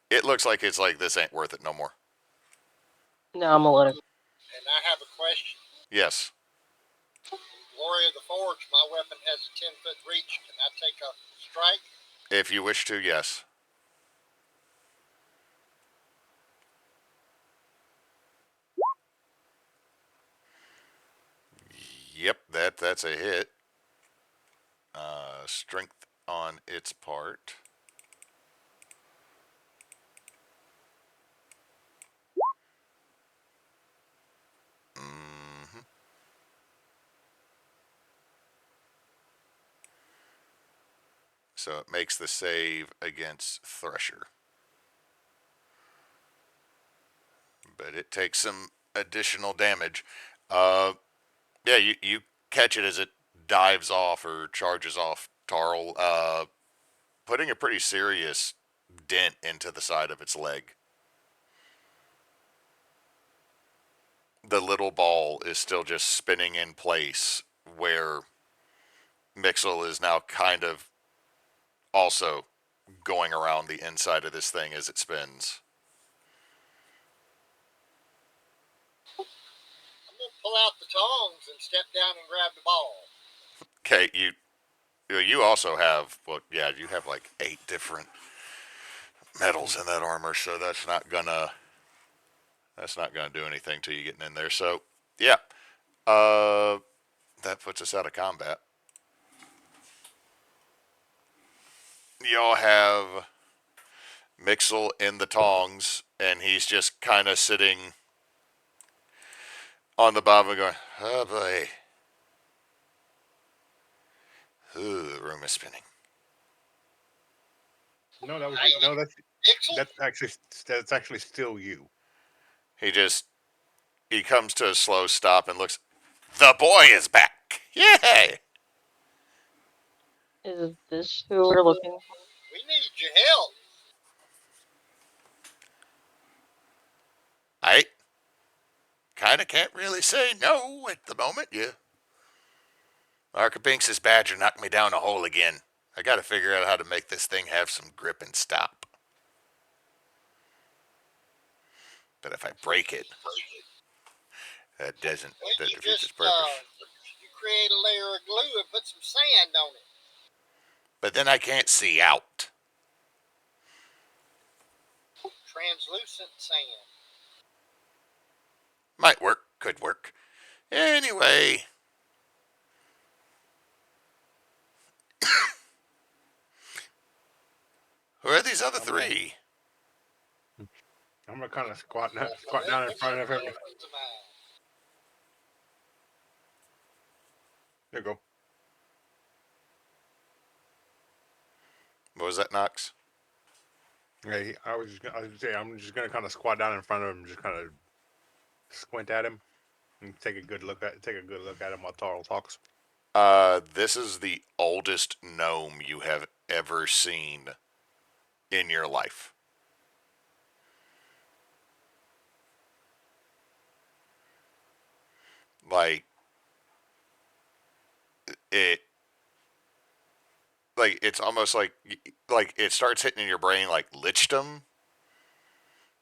[SPEAKER 1] It looks like it's like, this ain't worth it no more.
[SPEAKER 4] No, I'm gonna let it.
[SPEAKER 3] And I have a question.
[SPEAKER 1] Yes.
[SPEAKER 3] Glory of the Forge, my weapon has a 10-foot reach. Can I take a strike?
[SPEAKER 1] If you wish to, yes. Yep, that's a hit. Strength on its part. Mm-hmm. So it makes the save against Thresher. But it takes some additional damage. Yeah, you catch it as it dives off or charges off Tarl, putting a pretty serious dent into the side of its leg. the little ball is still just spinning in place, where Mixel is now kind of also going around the inside of this thing as it spins.
[SPEAKER 3] I'm gonna pull out the tongs and step down and grab the ball.
[SPEAKER 1] Okay, you also have, well, yeah, you have like 8 different metals in that armor, so that's not gonna do anything to you getting in there. So yeah, that puts us out of combat. Y'all have Mixel in the tongs, and he's just kind of sitting on the bottom going, oh boy. Ooh, the room is spinning.
[SPEAKER 2] No, that was
[SPEAKER 3] Hey,
[SPEAKER 2] no.
[SPEAKER 3] Mixel?
[SPEAKER 2] That's actually still you.
[SPEAKER 1] He comes to a slow stop and looks. The boy is back. Yay!
[SPEAKER 4] Is this who we're looking for?
[SPEAKER 3] We need your help.
[SPEAKER 1] I kind of can't really say no at the moment. Archibinks' badger knocked me down a hole again. I got to figure out how to make this thing have some grip and stop. But if I break it, that defeats its purpose.
[SPEAKER 3] You create a layer of glue and put some sand on it.
[SPEAKER 1] But then I can't see out.
[SPEAKER 3] Translucent sand.
[SPEAKER 1] Might work, could work. Anyway. Who are these other 3?
[SPEAKER 2] I'm gonna kind of squat down in front of him. There you go.
[SPEAKER 1] What was that, Knox?
[SPEAKER 2] Yeah, I'm just gonna kind of squat down in front of him, just kind of squint at him, and take a good look at him while Tarl talks.
[SPEAKER 1] This is the oldest gnome you have ever seen in your life. Like it's almost like it starts hitting in your brain like lichdom.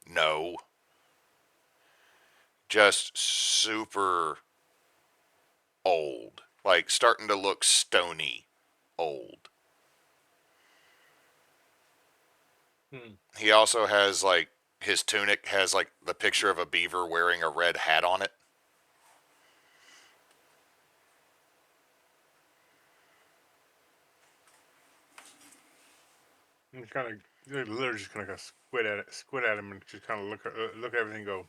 [SPEAKER 1] No, just super old, like starting to look stony old. He also has like his tunic has like the picture of a beaver wearing a red hat on it.
[SPEAKER 2] I'm just kind of literally just kind of squint at him, and just kind of look at everything and go,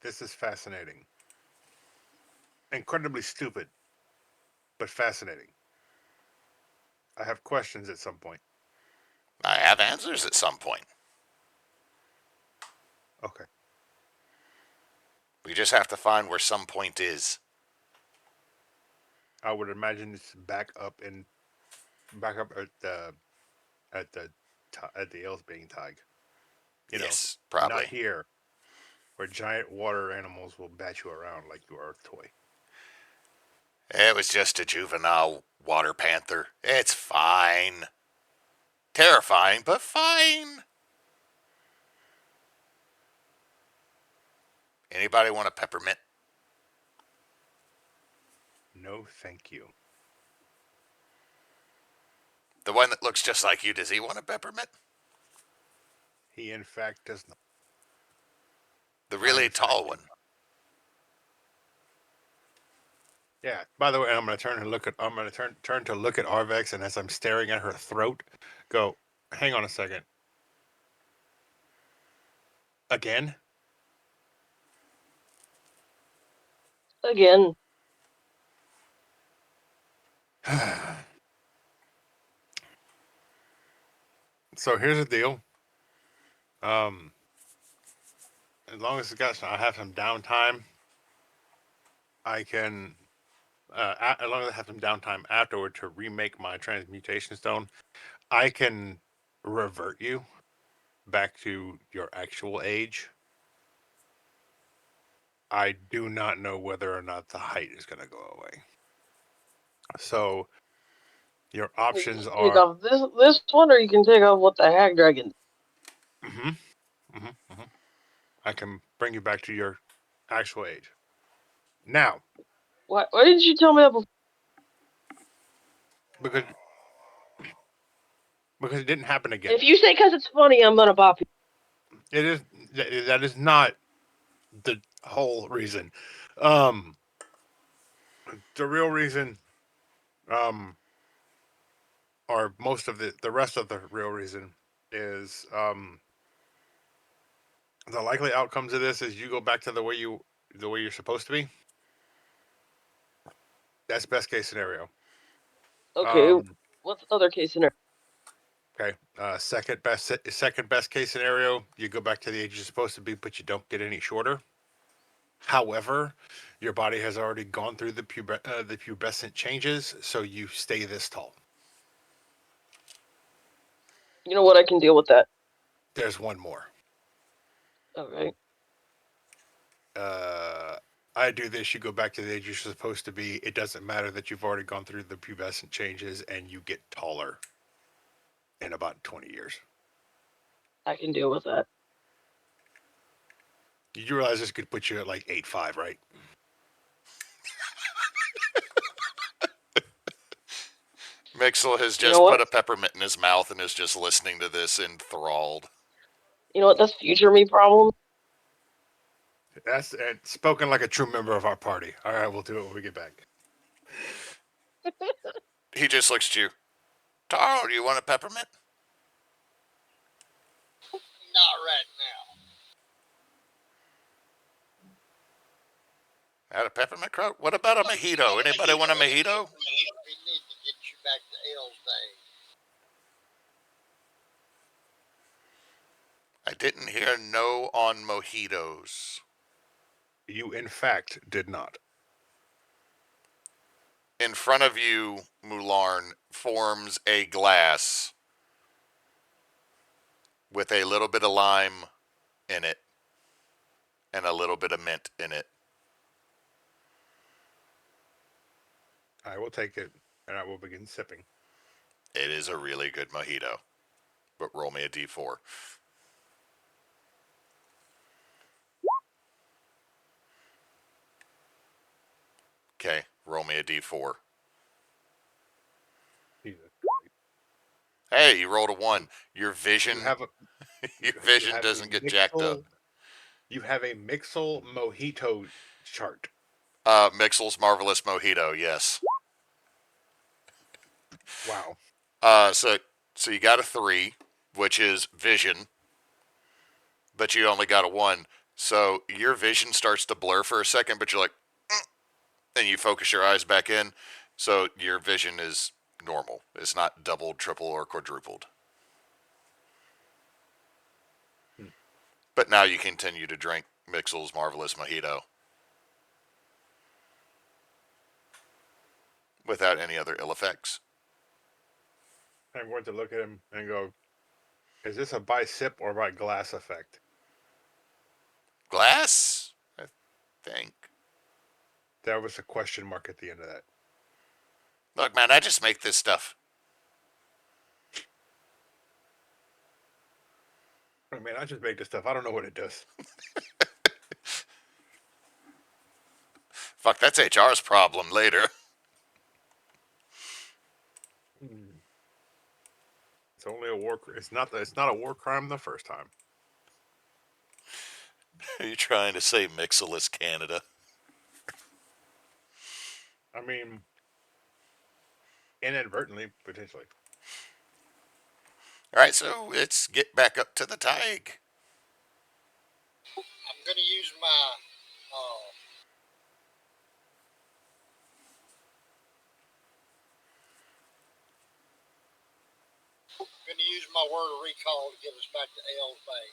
[SPEAKER 2] this is fascinating. Incredibly stupid, but fascinating. I have questions at some point.
[SPEAKER 1] I have answers at some point.
[SPEAKER 2] Okay.
[SPEAKER 1] We just have to find where some point is.
[SPEAKER 2] I would imagine it's back up at the at the Ellsbeing Tig.
[SPEAKER 1] Yes, probably.
[SPEAKER 2] Not here, where giant water animals will bat you around like you are a toy.
[SPEAKER 1] It was just a juvenile water panther. It's fine. Terrifying, but fine. Anybody want a peppermint?
[SPEAKER 2] No, thank you.
[SPEAKER 1] The one that looks just like you, does he want a peppermint?
[SPEAKER 2] He, in fact, does not.
[SPEAKER 1] The really tall one.
[SPEAKER 2] Yeah. By the way, I'm gonna turn to look at Arvax, and as I'm staring at her throat, go, hang on a second. Again?
[SPEAKER 4] Again.
[SPEAKER 2] So here's the deal. As long as I have some downtime, I can. As long as I have some downtime afterward to remake my transmutation stone, I can revert you back to your actual age I do not know whether or not the height is going to go away. So your options
[SPEAKER 4] You can take
[SPEAKER 2] are.
[SPEAKER 4] off this one, or you can take off what the hag dragon.
[SPEAKER 2] I can bring you back to your actual age. Now,
[SPEAKER 4] Why didn't you tell me that before?
[SPEAKER 2] because it didn't happen again.
[SPEAKER 4] If you say because it's funny, I'm gonna bop you.
[SPEAKER 2] It is that is not the whole reason. Um, the real reason, or most of the rest of the real reason is the likely outcomes of this is you go back to the way you're supposed to be. That's best case scenario.
[SPEAKER 4] Okay,
[SPEAKER 2] Um,
[SPEAKER 4] what's the other case scenario?
[SPEAKER 2] okay. Second best case scenario, you go back to the age you're supposed to be, but you don't get any shorter. However, your body has already gone through the pubescent changes, so you stay this tall.
[SPEAKER 4] You know what? I can deal with that.
[SPEAKER 2] There's one more.
[SPEAKER 4] Okay.
[SPEAKER 2] I do this, you go back to the age you're supposed to be. It doesn't matter that you've already gone through the pubescent changes, and you get taller in about 20 years.
[SPEAKER 4] I can deal with that.
[SPEAKER 2] You realize this could put you at like 8'5", right?
[SPEAKER 1] Mixel has
[SPEAKER 4] You know
[SPEAKER 1] just put
[SPEAKER 4] what?
[SPEAKER 1] a peppermint in his mouth and is just listening to this enthralled.
[SPEAKER 4] You know what? That's future me problem.
[SPEAKER 2] That's spoken like a true member of our party. All right, we'll do it when we get back.
[SPEAKER 1] He just looks at you. Tarl, do you want a peppermint?
[SPEAKER 3] Not right now.
[SPEAKER 1] Had a peppermint crowd? What about a mojito? Anybody want a mojito?
[SPEAKER 3] We need to get you back to L's Day.
[SPEAKER 1] I didn't hear no on mojitos.
[SPEAKER 2] You, in fact, did not.
[SPEAKER 1] In front of you, Mularn, forms a glass with a little bit of lime in it and a little bit of mint in it.
[SPEAKER 2] I will take it, and I will begin sipping.
[SPEAKER 1] It is a really good mojito. But roll me a d4. Okay, roll me a d4.
[SPEAKER 2] Jesus.
[SPEAKER 1] Hey, you rolled a 1. Your vision
[SPEAKER 2] You have a
[SPEAKER 1] your
[SPEAKER 2] you
[SPEAKER 1] vision
[SPEAKER 2] have
[SPEAKER 1] doesn't
[SPEAKER 2] a
[SPEAKER 1] get jacked up.
[SPEAKER 2] You have a Mixel mojito chart.
[SPEAKER 1] Mixel's Marvelous Mojito, yes.
[SPEAKER 2] Wow.
[SPEAKER 1] So you got a 3, which is vision, but you only got a 1. So your vision starts to blur for a second, but you're like, and you focus your eyes back in. So your vision is normal. It's not doubled, triple, or quadrupled. But now you continue to drink Mixel's Marvelous Mojito without any other ill effects.
[SPEAKER 2] I'm going to look at him and go, is this a by sip or by glass effect?
[SPEAKER 1] Glass, I think.
[SPEAKER 2] There was a question mark at the end of that.
[SPEAKER 1] Look, man, I just make this stuff.
[SPEAKER 2] I mean, I just make this stuff. I don't know what it does.
[SPEAKER 1] Fuck, that's HR's problem later.
[SPEAKER 2] It's only a war. It's not a war crime the first time.
[SPEAKER 1] Are you trying to say Mixel is Canada?
[SPEAKER 2] I mean, inadvertently, potentially.
[SPEAKER 1] All right, so let's get back up to the Tig.
[SPEAKER 3] I'm going to use my word of recall to get us back to L's Bay.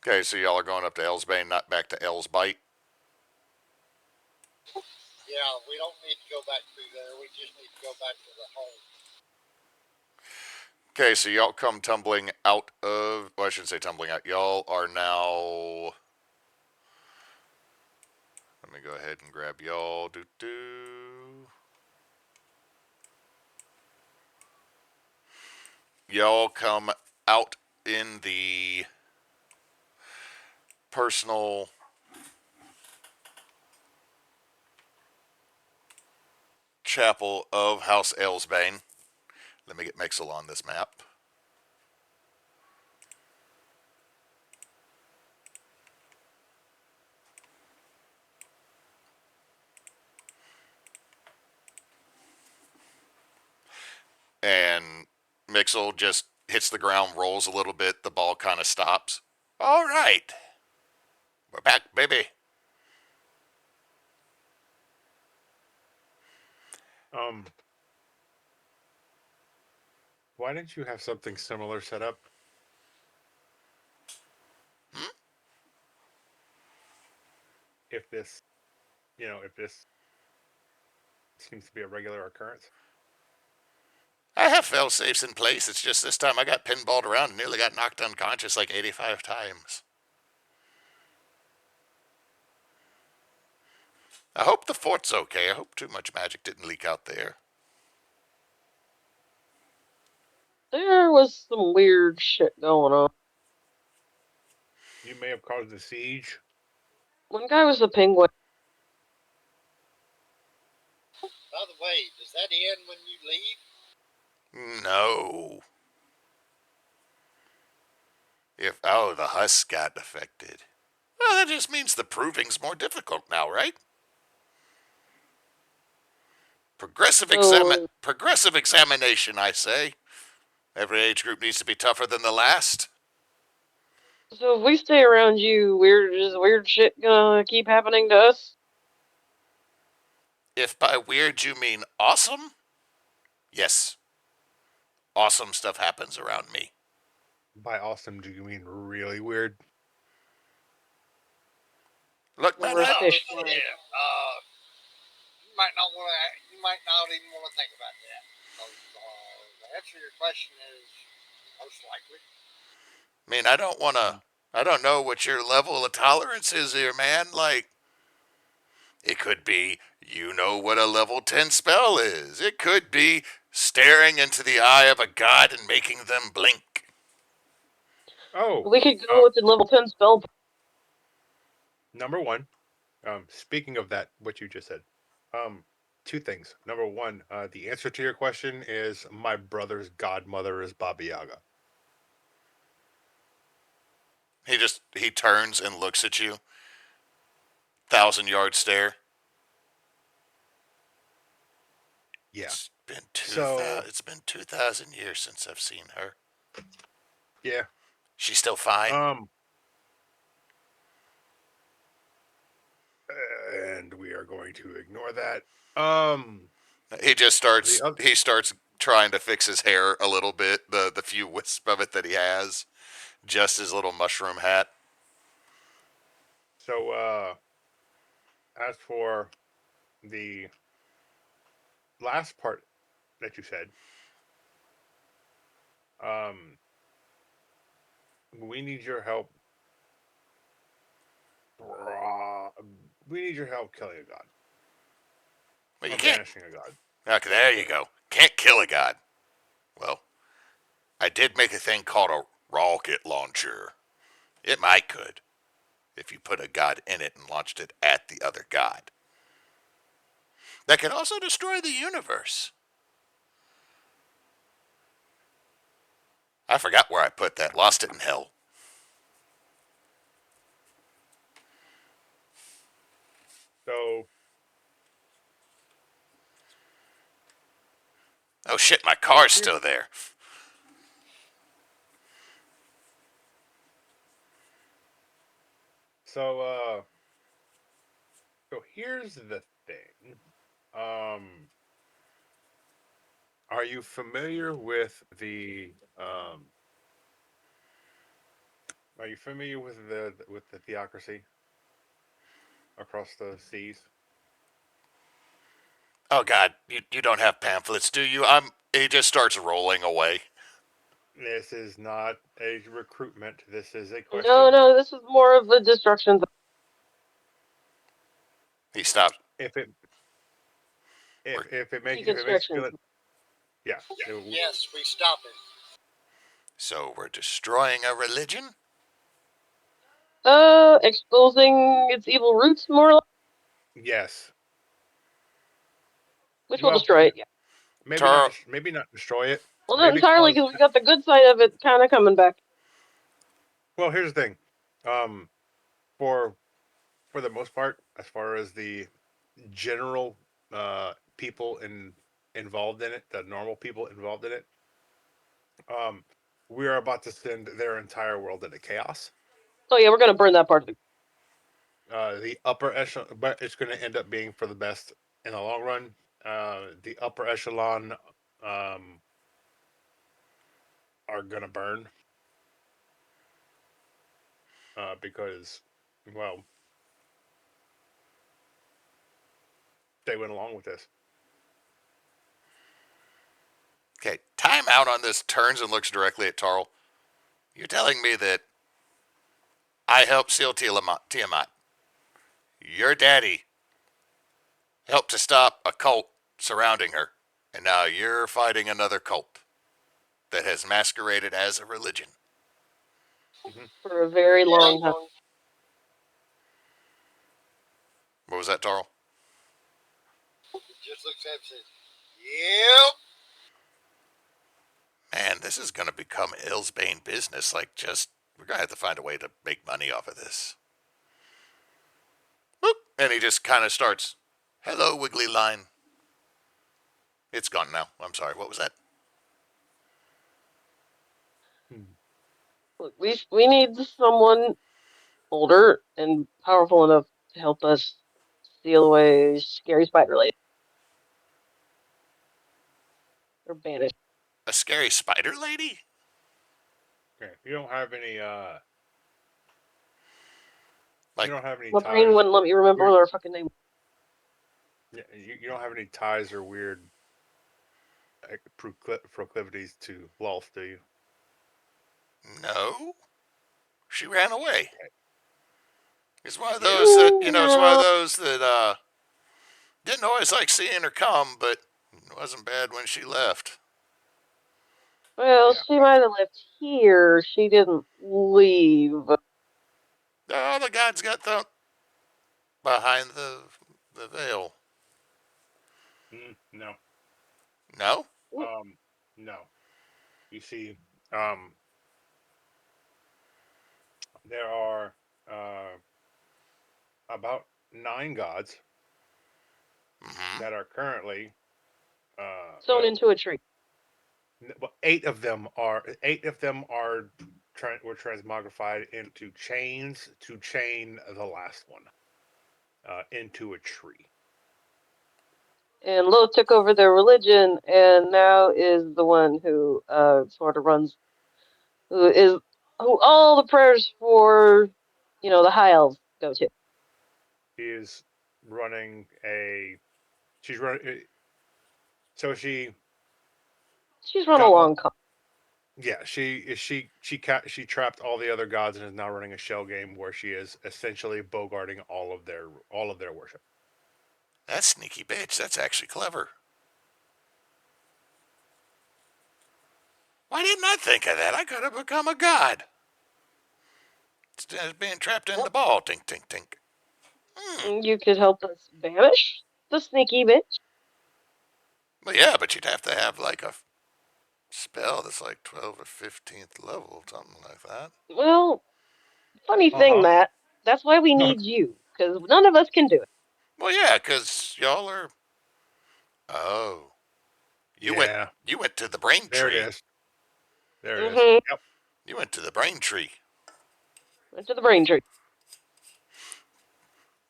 [SPEAKER 1] Okay, so y'all are going up to Elsbane, not back to Elsbite.
[SPEAKER 3] Yeah, we don't need to go back through there. We just need to go back to the home.
[SPEAKER 1] Okay, so y'all come tumbling out of... Well, I shouldn't say tumbling out. Y'all are now... Let me go ahead and grab y'all. Do. Y'all come out in the personal chapel of House Elsbane. Let me get Mixel on this map. And Mixel just hits the ground, rolls a little bit, the ball kind of stops. All right. We're back, baby.
[SPEAKER 2] Why didn't you have something similar set up? If this, if this seems to be a regular occurrence.
[SPEAKER 1] I have fail safes in place. It's just this time I got pinballed around and nearly got knocked unconscious like 85 times. I hope the fort's okay. I hope too much magic didn't leak out there.
[SPEAKER 4] There was some weird shit going on.
[SPEAKER 2] You may have caused a siege.
[SPEAKER 4] One guy was a penguin.
[SPEAKER 3] By the way, does that end when you leave?
[SPEAKER 1] No. The husk got affected. Well, that just means the proving's more difficult now, right? Progressive examination, I say. Every age group needs to be tougher than the last.
[SPEAKER 4] So if we stay around you, is weird shit gonna keep happening to us?
[SPEAKER 1] If by weird you mean awesome, yes. Awesome stuff happens around me.
[SPEAKER 2] By awesome, do you mean really weird?
[SPEAKER 1] Look, man,
[SPEAKER 3] Yeah. You might not want to. You might not even want to think about that. The answer to your question is most likely.
[SPEAKER 1] I mean, I don't know what your level of tolerance is here, man. Like, it could be, you know what a level 10 spell is. It could be staring into the eye of a god and making them blink.
[SPEAKER 2] Oh,
[SPEAKER 4] We could go with the level 10 spell.
[SPEAKER 2] Number one, speaking of that, what you just said, two things. Number one, the answer to your question is my brother's godmother is Baba Yaga.
[SPEAKER 1] He turns and looks at you. 1,000-yard stare.
[SPEAKER 2] Yeah.
[SPEAKER 1] It's been 2,000 years since I've seen her.
[SPEAKER 2] Yeah.
[SPEAKER 1] She's still fine.
[SPEAKER 2] And we are going to ignore that.
[SPEAKER 1] He starts trying to fix his hair a little bit, the few wisp of it that he has. Just his little mushroom hat.
[SPEAKER 2] So, as for the last part that you said, we need your help. We need your help killing a god.
[SPEAKER 1] Well, you
[SPEAKER 2] or
[SPEAKER 1] can't.
[SPEAKER 2] banishing a god.
[SPEAKER 1] Okay, there you go. Can't kill a god. Well, I did make a thing called a rocket launcher. It might could, if you put a god in it and launched it at the other god. That could also destroy the universe. I forgot where I put that. Lost it in hell.
[SPEAKER 2] So,
[SPEAKER 1] Oh shit, my car's still there.
[SPEAKER 2] So here's the thing. Are you familiar with the Are you familiar with the theocracy across the seas?
[SPEAKER 1] Oh god, you don't have pamphlets, do you? He just starts rolling away.
[SPEAKER 2] This is not a recruitment. This is a question.
[SPEAKER 4] No, this is more of a destruction.
[SPEAKER 1] He stopped.
[SPEAKER 2] If it if it makes
[SPEAKER 4] Deconstruction.
[SPEAKER 2] you feel it, yeah.
[SPEAKER 3] Yes, we stop it.
[SPEAKER 1] So we're destroying a religion?
[SPEAKER 4] Exposing its evil roots, more or less,
[SPEAKER 2] Yes.
[SPEAKER 4] which will
[SPEAKER 2] Well,
[SPEAKER 4] destroy it. Yeah.
[SPEAKER 1] Tarl,
[SPEAKER 2] maybe not destroy it.
[SPEAKER 4] Well, not
[SPEAKER 2] Maybe
[SPEAKER 4] entirely,
[SPEAKER 2] cause.
[SPEAKER 4] because we got the good side of it kind of coming back.
[SPEAKER 2] Well, here's the thing. Um, for the most part, as far as the general people involved in it, the normal people involved in it, um, we are about to send their entire world into chaos.
[SPEAKER 4] So yeah, we're gonna burn that part of it.
[SPEAKER 2] The upper echelon, but it's going to end up being for the best in the long run. The upper echelon are going to burn because, well, they went along with this.
[SPEAKER 1] okay, time out on this, turns and looks directly at Tarl. You're telling me that I helped seal Tiamat. Your daddy helped to stop a cult surrounding her, and now you're fighting another cult that has masqueraded as a religion.
[SPEAKER 2] Mm-hmm.
[SPEAKER 4] For a very long time.
[SPEAKER 1] What was that, Tarl?
[SPEAKER 3] He just looks at it and says, "Yep."
[SPEAKER 1] Man, this is going to become Illsbane business. Like, just, we're going to have to find a way to make money off of this. Boop. And he just kind of starts, hello, wiggly line. It's gone now. I'm sorry. What was that?
[SPEAKER 4] Look, we need someone older and powerful enough to help us steal away scary spider lady. Or banish.
[SPEAKER 1] A scary spider lady?
[SPEAKER 2] Okay. You don't have any.
[SPEAKER 1] Like,
[SPEAKER 2] You don't have any
[SPEAKER 4] My brain
[SPEAKER 2] ties.
[SPEAKER 4] wouldn't let me remember what her fucking name.
[SPEAKER 2] You don't have any ties or weird proclivities to Lolth, do you?
[SPEAKER 1] no. She ran away.
[SPEAKER 2] Okay.
[SPEAKER 1] It's one of
[SPEAKER 2] Yeah.
[SPEAKER 1] those that, it's one of
[SPEAKER 4] No.
[SPEAKER 1] those that, didn't always like seeing her come, but it wasn't bad when she left.
[SPEAKER 4] Well,
[SPEAKER 2] Yeah.
[SPEAKER 4] she might have left here. She didn't leave.
[SPEAKER 1] Oh, the gods got thrown behind the veil.
[SPEAKER 2] No.
[SPEAKER 1] No?
[SPEAKER 2] Um. No. You see, um, there are uh, about 9 gods
[SPEAKER 1] Mm-hmm.
[SPEAKER 2] that are currently,
[SPEAKER 4] Sewn into a tree.
[SPEAKER 2] 8 of them are were transmogrified into chains to chain the last one into a tree.
[SPEAKER 4] And Loth took over their religion and now is the one who sort of runs, who all the prayers for, the high elves go to.
[SPEAKER 2] She is running a. She's running. So she
[SPEAKER 4] She's run a
[SPEAKER 2] got
[SPEAKER 4] long
[SPEAKER 2] all.
[SPEAKER 4] con.
[SPEAKER 2] Yeah, she trapped all the other gods and is now running a shell game where she is essentially bogarting all of their worship.
[SPEAKER 1] That's sneaky bitch. That's actually clever. Why didn't I think of that? I could have become a god. Instead of being trapped in the ball. Tink, tink, tink.
[SPEAKER 4] You could help us banish the sneaky bitch.
[SPEAKER 1] Well, yeah, but you'd have to have like a spell that's like 12 or 15th level, something like that.
[SPEAKER 4] Well, funny
[SPEAKER 2] Uh
[SPEAKER 4] thing,
[SPEAKER 2] huh.
[SPEAKER 4] Matt. That's why we need you, because none of us can do it.
[SPEAKER 1] Well, yeah, because y'all are. Oh, you went.
[SPEAKER 2] Yeah,
[SPEAKER 1] You went to the brain
[SPEAKER 2] there it
[SPEAKER 1] tree.
[SPEAKER 2] is. There it is.
[SPEAKER 4] Mm-hmm.
[SPEAKER 2] Yep.
[SPEAKER 1] You went to the brain tree.
[SPEAKER 4] Went to the brain tree.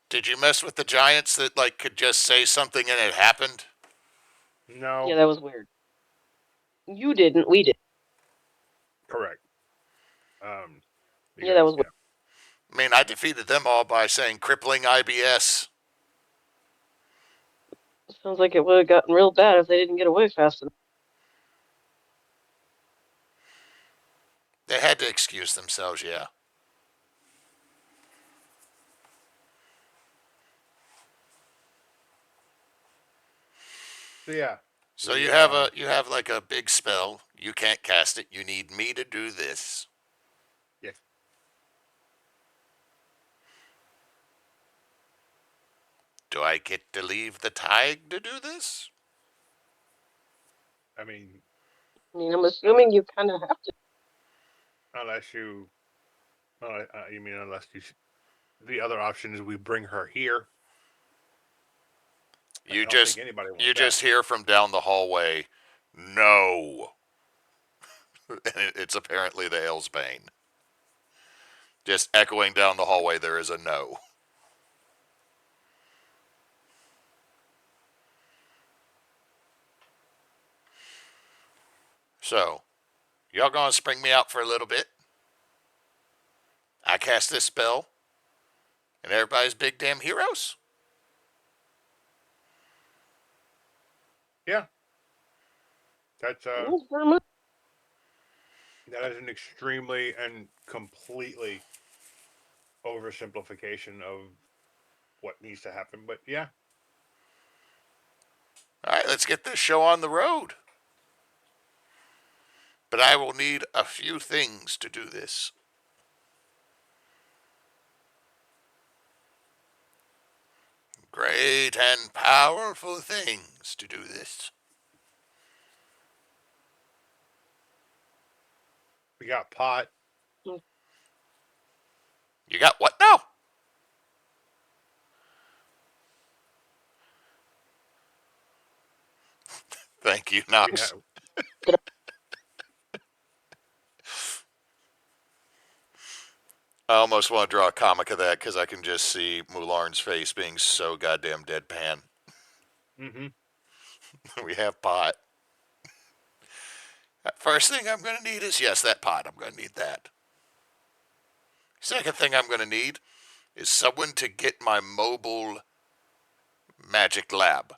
[SPEAKER 1] Did you mess with the giants that like could just say something and it happened?
[SPEAKER 4] Yeah,
[SPEAKER 2] No,
[SPEAKER 4] that was weird. You didn't. We did.
[SPEAKER 2] correct.
[SPEAKER 4] Yeah, that
[SPEAKER 2] Because
[SPEAKER 4] was weird.
[SPEAKER 2] yeah,
[SPEAKER 1] I mean, I defeated them all by saying crippling IBS.
[SPEAKER 4] Sounds like it would have gotten real bad if they didn't get away fast enough.
[SPEAKER 1] They had to excuse themselves, yeah.
[SPEAKER 2] So yeah.
[SPEAKER 1] So you have like a big spell. You can't cast it. You need me to do this.
[SPEAKER 2] Yes.
[SPEAKER 1] Do I get to leave the tag to do this?
[SPEAKER 2] I mean,
[SPEAKER 4] I mean, I'm assuming you kind of have to.
[SPEAKER 2] unless you, you mean unless you. The other option is we bring her here. I
[SPEAKER 1] You
[SPEAKER 2] don't think
[SPEAKER 1] just
[SPEAKER 2] anybody wants
[SPEAKER 1] you
[SPEAKER 2] that.
[SPEAKER 1] just hear from down the hallway, no. And it's apparently the Elsbane. Just echoing down the hallway, there is a no. So, y'all gonna spring me out for a little bit? I cast this spell, and everybody's big damn heroes?
[SPEAKER 2] Yeah. That's
[SPEAKER 4] Very much.
[SPEAKER 2] that is an extremely and completely oversimplification of what needs to happen. But yeah,
[SPEAKER 1] Alright, let's get this show on the road. But I will need a few things to do this. Great and powerful things to do this.
[SPEAKER 2] we got pot.
[SPEAKER 1] You got what now? Thank you,
[SPEAKER 2] We
[SPEAKER 1] Knox.
[SPEAKER 2] have
[SPEAKER 1] I almost want to draw a comic of that because I can just see Mularn's face being so goddamn deadpan.
[SPEAKER 2] mm-hmm.
[SPEAKER 1] We have pot. First thing I'm going to need is, yes, that pot. I'm going to need that. Second thing I'm going to need is someone to get my mobile magic lab.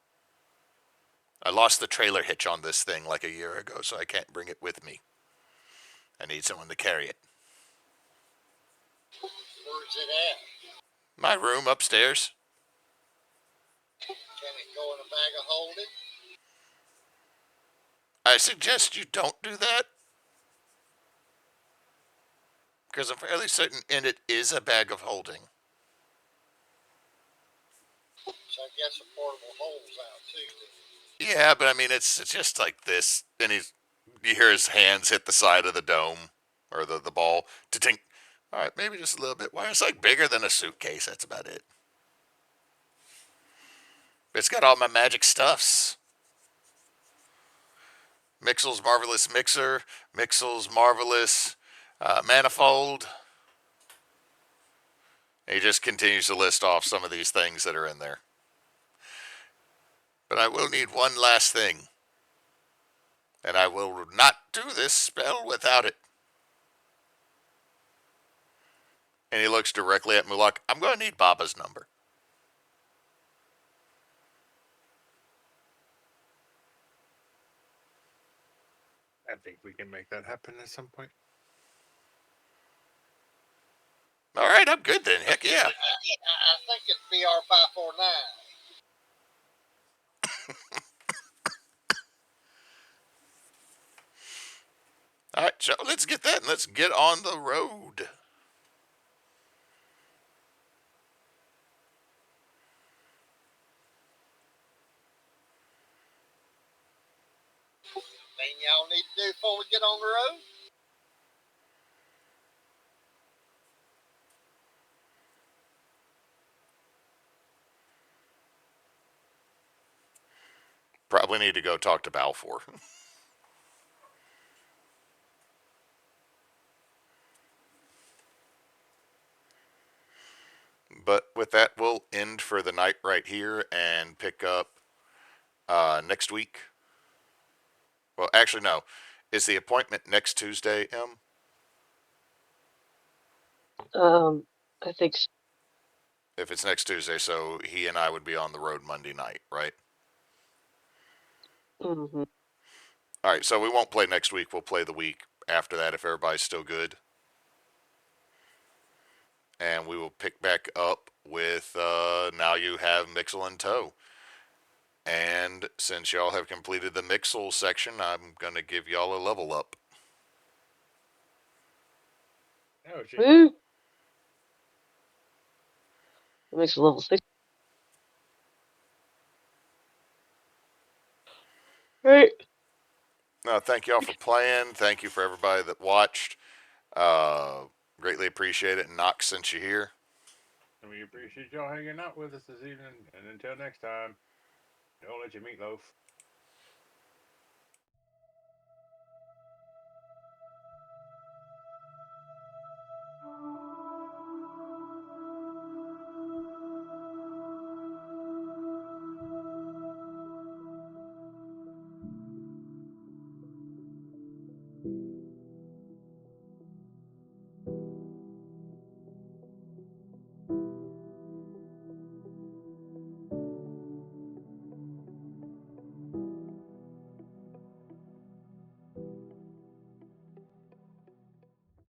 [SPEAKER 1] I lost the trailer hitch on this thing like a year ago, so I can't bring it with me. I need someone to carry it.
[SPEAKER 3] Where's it at?
[SPEAKER 1] My room upstairs.
[SPEAKER 3] Can it go in a bag of holding?
[SPEAKER 1] I suggest you don't do that, because I'm fairly certain in it is a bag of holding.
[SPEAKER 3] So I guess a portable hole's out too.
[SPEAKER 1] Yeah, but I mean, it's just like this, and you hear his hands hit the side of the dome, or the ball, to tink. All right, maybe just a little bit. Why, it's like bigger than a suitcase, that's about it. It's got all my magic stuffs. Mixel's Marvelous Mixer, Mixel's Marvelous Manifold. And he just continues to list off some of these things that are in there. But I will need one last thing. And I will not do this spell without it. And he looks directly at Mulak. I'm going to need Baba's number.
[SPEAKER 2] I think we can make that happen at some point.
[SPEAKER 1] All right, I'm good then. Heck yeah.
[SPEAKER 3] I think it's BR549.
[SPEAKER 1] All right, so let's get that and let's get on the road.
[SPEAKER 3] Thing y'all need to do before we get on the road?
[SPEAKER 1] Probably need to go talk to Balfor. But with that, we'll end for the night right here and pick up next week. Well, actually, no. Is the appointment next Tuesday, M?
[SPEAKER 4] I think so.
[SPEAKER 1] If it's next Tuesday, so he and I would be on the road Monday night, right?
[SPEAKER 4] Mm-hmm.
[SPEAKER 1] All right, so we won't play next week. We'll play the week after that if everybody's still good. And we will pick back up with now you have Mixel in tow. And since y'all have completed the Mixel section, I'm going to give y'all a level up.
[SPEAKER 2] Oh, shit.
[SPEAKER 4] Woo! That makes it level 6. Right.
[SPEAKER 1] Thank y'all for playing. Thank you for everybody that watched. Greatly appreciate it. And Knox, since you're here.
[SPEAKER 2] And we appreciate y'all hanging out with us this evening. And until next time, don't let your meatloaf.